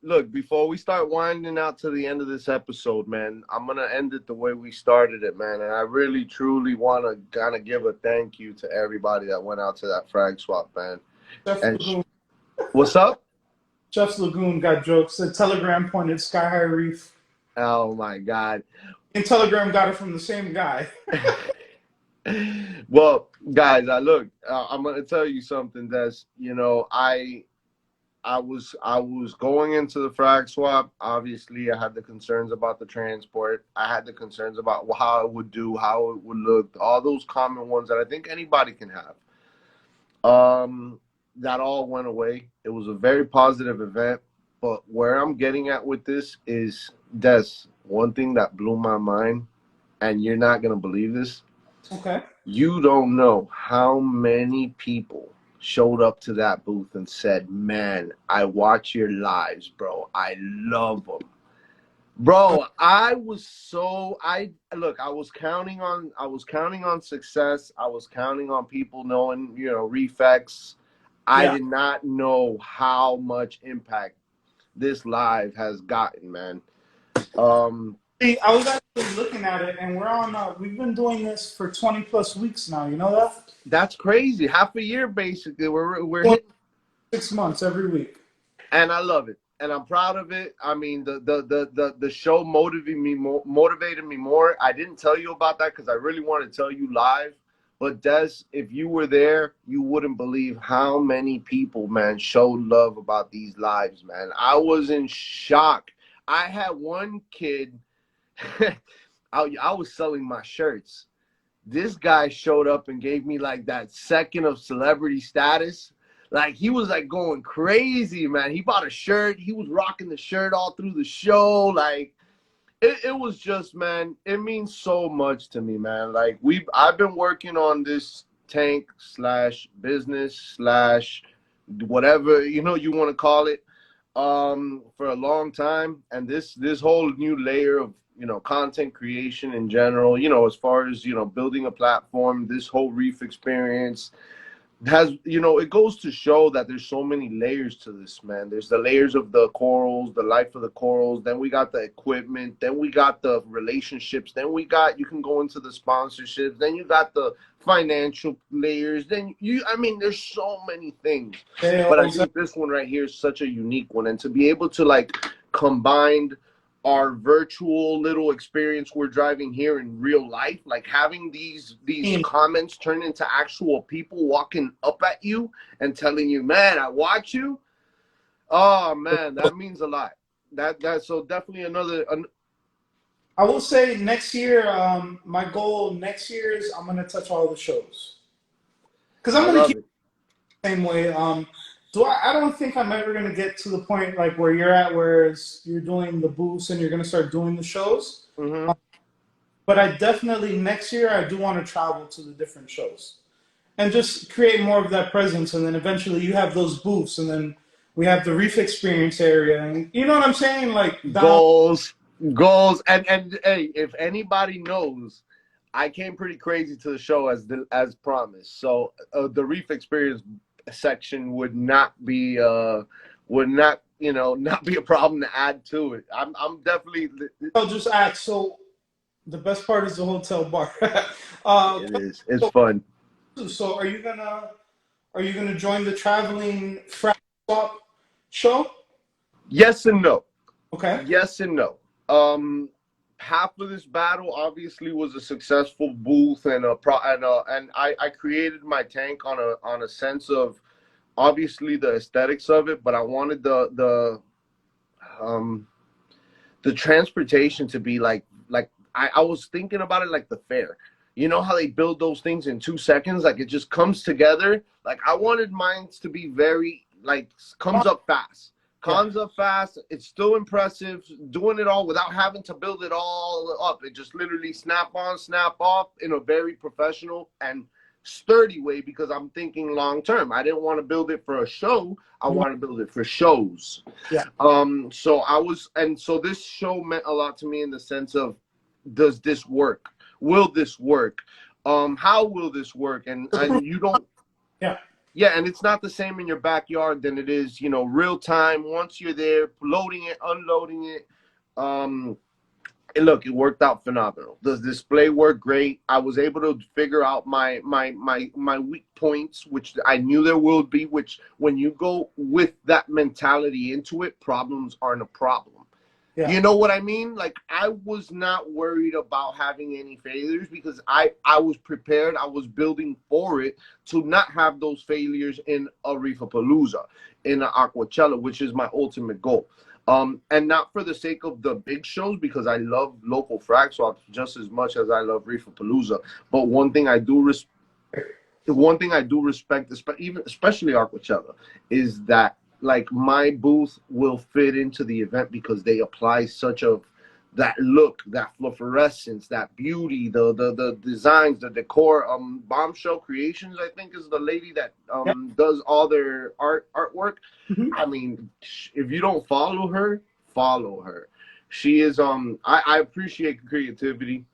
look, before we start winding out to the end of this episode, man, I'm gonna end it the way we started it, man. And I really, truly want to kind of give a thank you to everybody that went out to that frag swap, man. And what's up? Chef's Lagoon got jokes. The Telegram pointed Sky High Reef. Oh my God. And Telegram got it from the same guy. Well, guys, look, I'm gonna tell you something. That's, you know, I was going into the frag swap. Obviously, I had the concerns about the transport. I had the concerns about how it would do, how it would look, all those common ones that I think anybody can have. That all went away. It was a very positive event. But where I'm getting at with this is, Des, one thing that blew my mind, and you're not gonna believe this. Okay. You don't know how many people showed up to that booth and said, man, I watch your lives, bro. I love them. Bro, I was counting on success. I was counting on people knowing, you know, Reef X. I did not know how much impact this live has gotten, man. See, I was actually looking at it, and we've been doing this for 20 plus weeks now. You know that? That's crazy. Half a year, basically. We're hitting 6 months every week, and I love it, and I'm proud of it. I mean, the show motivated me more. I didn't tell you about that because I really wanted to tell you live. But Des, if you were there, you wouldn't believe how many people, man, showed love about these lives, man. I was in shock. I had one kid. I was selling my shirts. This guy showed up and gave me like that second of celebrity status. Like, he was like going crazy, man. He bought a shirt. He was rocking the shirt all through the show. Like, it was just, man, it means so much to me, man. Like, I've been working on this tank / business / whatever, you know, you want to call it, for a long time. And this whole new layer of, you know, content creation in general, you know, as far as, you know, building a platform, this whole Reef Experience has, you know, it goes to show that there's so many layers to this, man. There's the layers of the corals, the life of the corals, then we got the equipment, then we got the relationships, then you can go into the sponsorships, then you got the financial layers, there's so many things. But I think this one right here is such a unique one, and to be able to like combine our virtual little experience we're driving here in real life, like having these comments turn into actual people walking up at you and telling you, man, I watch you. Oh man, that means a lot. That's so definitely I will say next year, my goal next year is I'm gonna touch all the shows because I'm gonna keep it the same way. I don't think I'm ever gonna get to the point like where you're at, where you're doing the booths and you're gonna start doing the shows. Mm-hmm. But I definitely next year I do want to travel to the different shows and just create more of that presence. And then eventually you have those booths, and then we have the Reef Experience area, and you know what I'm saying? Like goals, and hey, if anybody knows, I came pretty crazy to the show as promised. So the Reef Experience section would not be a problem to add to it. I'm definitely. I'll just add. So the best part is the hotel bar. It is. It's fun. So are you gonna join the traveling frag swap show? Yes and no. Okay. Yes and no. Half of this battle obviously was a successful booth and I created my tank on a sense of obviously the aesthetics of it, but I wanted the transportation to be like I was thinking about it like the fair. You know how they build those things in 2 seconds? Like, it just comes together. Like, I wanted mine to be very, like, comes up fast. Cons up fast. It's still impressive. Doing it all without having to build it all up. It just literally snap on, snap off in a very professional and sturdy way, because I'm thinking long term. I didn't want to build it for a show. I want to build it for shows. Yeah. So this show meant a lot to me in the sense of, does this work? Will this work? How will this work? And you don't. Yeah. Yeah, and it's not the same in your backyard than it is, you know, real time. Once you're there, loading it, unloading it. And look, it worked out phenomenal. The display worked great. I was able to figure out my weak points, which I knew there would be. Which, when you go with that mentality into it, problems aren't a problem. Yeah. You know what I mean? Like, I was not worried about having any failures, because I was prepared. I was building for it to not have those failures in a Reefer-Palooza, in an Aquachella, which is my ultimate goal. And not for the sake of the big shows, because I love local frag swaps just as much as I love Reefer-Palooza. But one thing I do respect, especially Aquachella, is that, like, my booth will fit into the event, because they apply such that look, that fluorescence, that beauty, the designs, the decor. Bombshell Creations, I think, is the lady that does all their artwork. Mhm. I mean, if you don't follow her, follow her. She is I appreciate creativity,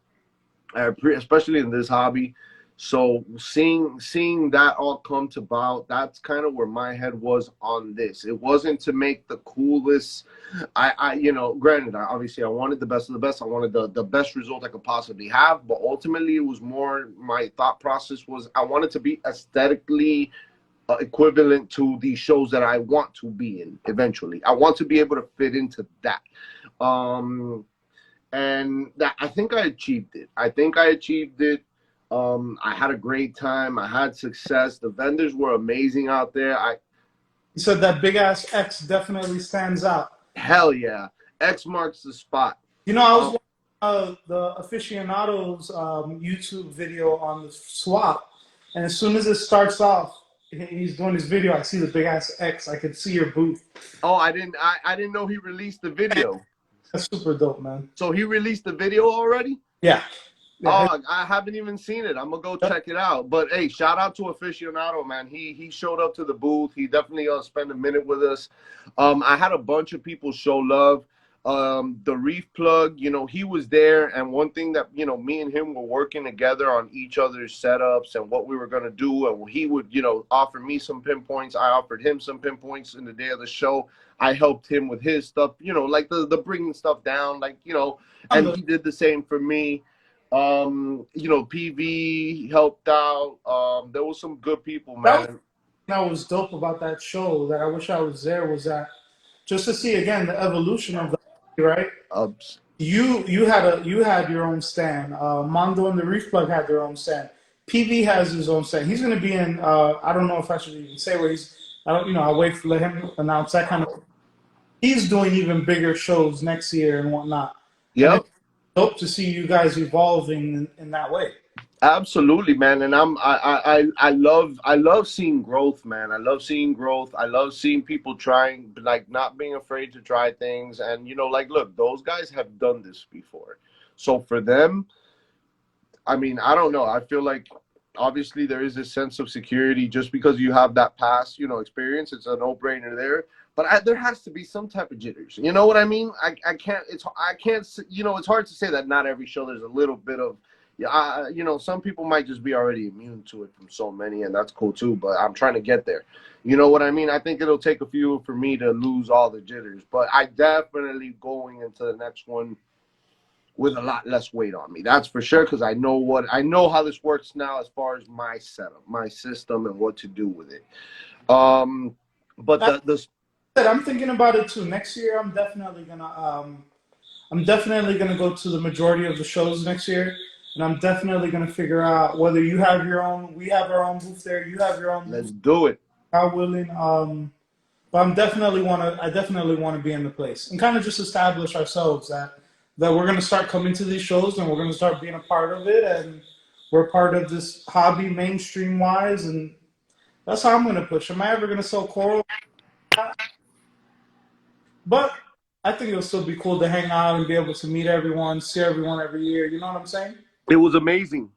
especially in this hobby. So seeing that all come to about, that's kind of where my head was on this. It wasn't to make the coolest. Granted, obviously I wanted the best of the best. I wanted the best result I could possibly have. But ultimately, it was more, my thought process was, I wanted to be aesthetically equivalent to the shows that I want to be in eventually. I want to be able to fit into that. And that, I think I achieved it. I had a great time. I had success. The vendors were amazing out there. You said that big ass X definitely stands out. Hell yeah. X marks the spot. You know, I was watching the aficionados YouTube video on the swap, and as soon as it starts off, he's doing his video, I see the big ass X. I could see your booth. Oh, I didn't know he released the video. That's super dope, man. So he released the video already? Yeah. Oh, I haven't even seen it. I'm gonna go check it out. But hey, shout out to Aficionado, man. He showed up to the booth. He definitely spent a minute with us. I had a bunch of people show love. The Reef Plug, you know, he was there, and one thing that, you know, me and him were working together on each other's setups and what we were gonna do, and he would, you know, offer me some pinpoints. I offered him some pinpoints in the day of the show. I helped him with his stuff, you know, like the bringing stuff down, like, you know, and he did the same for me. You know, PV helped out. There was some good people, man. That was dope about that show, that I wish I was there, was that just to see again the evolution of the, right? You had your own stand. Mondo and the Reef Plug had their own stand. PV has his own stand. He's going to be in. I don't know if I should even say where he's. I don't. You know, I'll wait for let him announce that kind of. He's doing even bigger shows next year and whatnot. Yep. Hope to see you guys evolving in that way. Absolutely, man. And I love seeing growth, man. I love seeing growth. I love seeing people trying, like, not being afraid to try things. And, you know, like, look, those guys have done this before. So for them, I mean, I don't know. I feel like obviously there is a sense of security just because you have that past, you know, experience. It's a no-brainer there. But there has to be some type of jitters. You know what I mean? I can't, you know, it's hard to say that not every show there's a little bit of, you know, some people might just be already immune to it from so many, and that's cool too, but I'm trying to get there. You know what I mean? I think it'll take a few for me to lose all the jitters, but I definitely going into the next one with a lot less weight on me. That's for sure, because I know how this works now as far as my setup, my system, and what to do with it. But I'm thinking about it too. Next year, I'm definitely gonna go to the majority of the shows next year, and I'm definitely gonna figure out whether you have your own, we have our own booth there, you have your own. Let's do it. How willing? But I definitely want to be in the place and kind of just establish ourselves that we're gonna start coming to these shows and we're gonna start being a part of it, and we're part of this hobby mainstream wise, and that's how I'm gonna push. Am I ever gonna sell coral? But I think it'll still be cool to hang out and be able to meet everyone, see everyone every year. You know what I'm saying? It was amazing.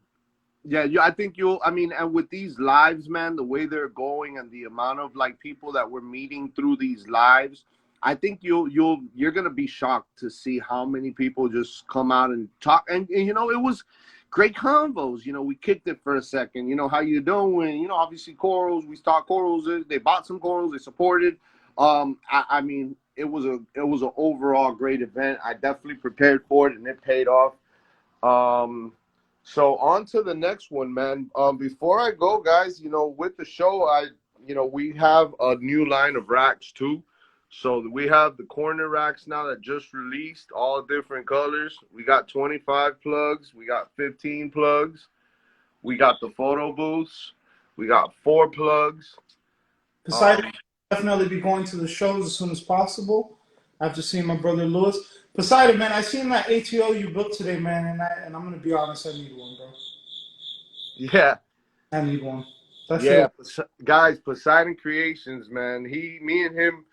Yeah, I think you'll. I mean, and with these lives, man, the way they're going and the amount of like people that we're meeting through these lives, I think you're gonna be shocked to see how many people just come out and talk. And it was great convos. We kicked it for a second. How you doing? Obviously corals. We start corals. They bought some corals. They supported. I mean, it was an overall great event. I definitely prepared for it, and it paid off. Um, so on to the next one, man. Before I go, guys, with the show, we have a new line of racks too. So we have the corner racks now that just released, all different colors. We got 25 plugs. We got 15 plugs. We got the photo booths. We got 4 plugs. Poseidon will definitely be going to the shows as soon as possible after seeing my brother Lewis. Poseidon, man, I seen that ATO you built today, man, and I'm gonna be honest, I need one, bro. Yeah. I need one. That Yeah, shit. guys, Poseidon Creations, man. Me and him,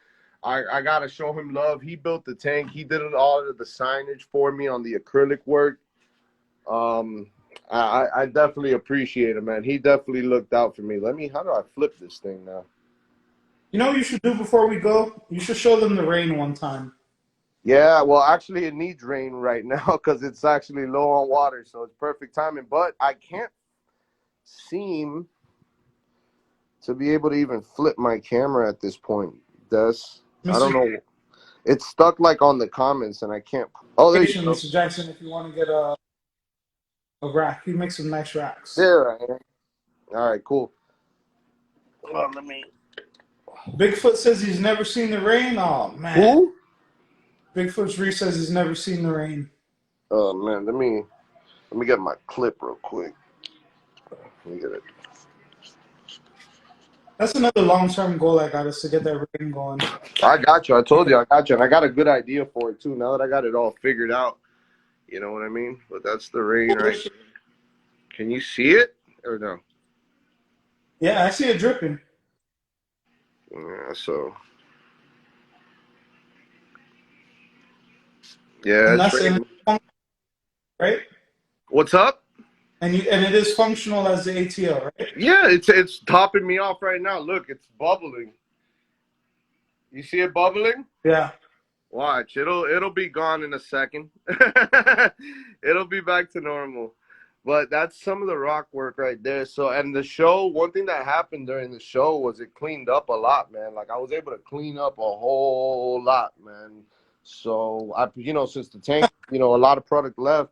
I gotta show him love. He built the tank. He did all of the signage for me on the acrylic work. Um, I definitely appreciate it, man. He definitely looked out for me. How do I flip this thing now? You know what you should do before we go? You should show them the rain one time. Yeah, well, actually, it needs rain right now because it's actually low on water, so it's perfect timing. But I can't seem to be able to even flip my camera at this point. I don't Mr. know. It's stuck like on the comments, and I can't. Oh, there you go. Mr. Jackson, if you want to get a rack, he makes some nice racks. There I am. All right, cool. Well, let me. Bigfoot says he's never seen the rain. Oh man, Who? Bigfoot's Reef says he's never seen the rain. Oh man, let me get my clip real quick. Let me get it. That's another long-term goal I got is to get that rain going. I got you. I told you I got you, and I got a good idea for it too. Now that I got it all figured out, you know what I mean. But that's the rain, right? Can you see it or no? Yeah, I see it dripping. Yeah. So yeah, And it's that's and raining. it's functional, right? What's up? And it is functional as the ATL, right? Yeah, it's topping me off right now. Look, it's bubbling. You see it bubbling? Yeah. Watch, it'll be gone in a second. It'll be back to normal. But that's some of the rock work right there. So, and the show, one thing that happened during the show was it cleaned up a lot, man. Like I was able to clean up a whole lot, man. So since the tank, a lot of product left.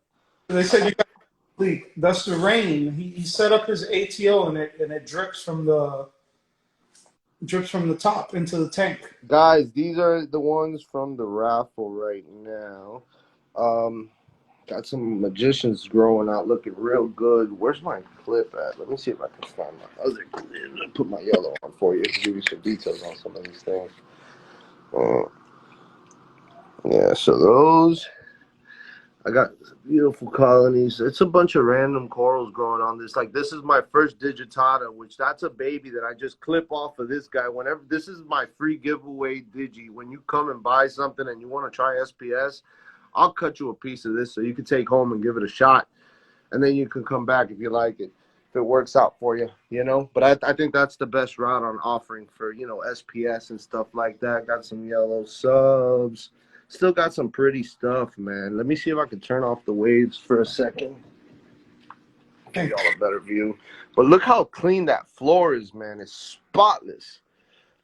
They said you got a leak. That's the rain. He set up his ATO and it drips from the top into the tank. Guys, these are the ones from the raffle right now. Um, Got some magicians growing out looking real good. Where's my clip at? Let me see if I can find my other clip. Put my yellow on for you. Give you some details on some of these things. Uh, yeah, so those. I got beautiful colonies. It's a bunch of random corals growing on this. Like this is my first digitata, which that's a baby that I just clip off of this guy. Whenever this is my free giveaway digi. When you come and buy something and you want to try SPS, I'll cut you a piece of this so you can take home and give it a shot, and then you can come back if you like it, if it works out for you, But I think that's the best route on offering for SPS and stuff like that. Got some yellow subs. Still got some pretty stuff, man. Let me see if I can turn off the waves for a second. Give y'all a better view. But look how clean that floor is, man. It's spotless.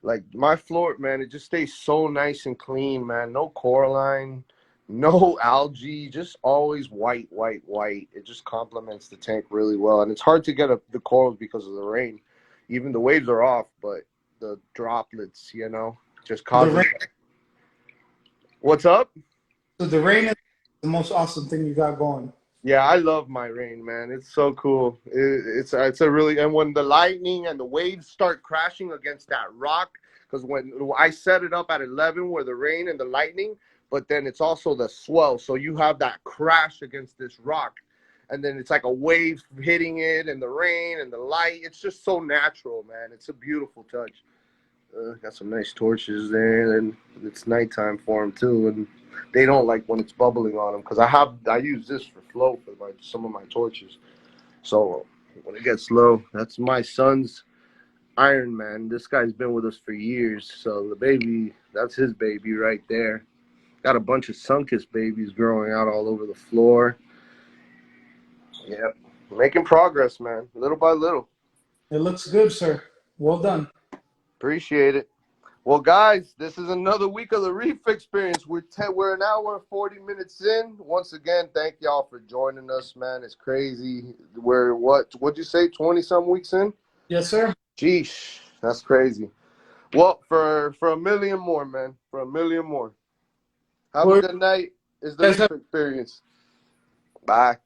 Like my floor, man, it just stays so nice and clean, man. No coralline, no algae, just always white, white, white. It just complements the tank really well. And it's hard to get the corals because of the rain. Even the waves are off, but the droplets, just The causes. rain. What's up? So the rain is the most awesome thing you got going. Yeah, I love my rain, man. It's so cool. It's a really, and when the lightning and the waves start crashing against that rock, because when I set it up at 11 where the rain and the lightning, but then it's also the swell. So you have that crash against this rock, and then it's like a wave hitting it and the rain and the light. It's just so natural, man. It's a beautiful touch. Got some nice torches there, and it's nighttime for them too. And they don't like when it's bubbling on them because I use this for flow for some of my torches. So when it gets low, that's my son's Iron Man. This guy's been with us for years, so the baby, that's his baby right there. Got a bunch of Sunkus babies growing out all over the floor. Yep, making progress, man, little by little. It looks good, sir. Well done. Appreciate it. Well, guys, this is another week of the Reef Experience. We're an hour and 40 minutes in. Once again, thank y'all for joining us, man. It's crazy. We're what'd you say, 20-some weeks in? Yes, sir. Jeez, that's crazy. Well, for a million more, man. For a million more. Have a Well, good night. It's the guys Reef Experience. Bye.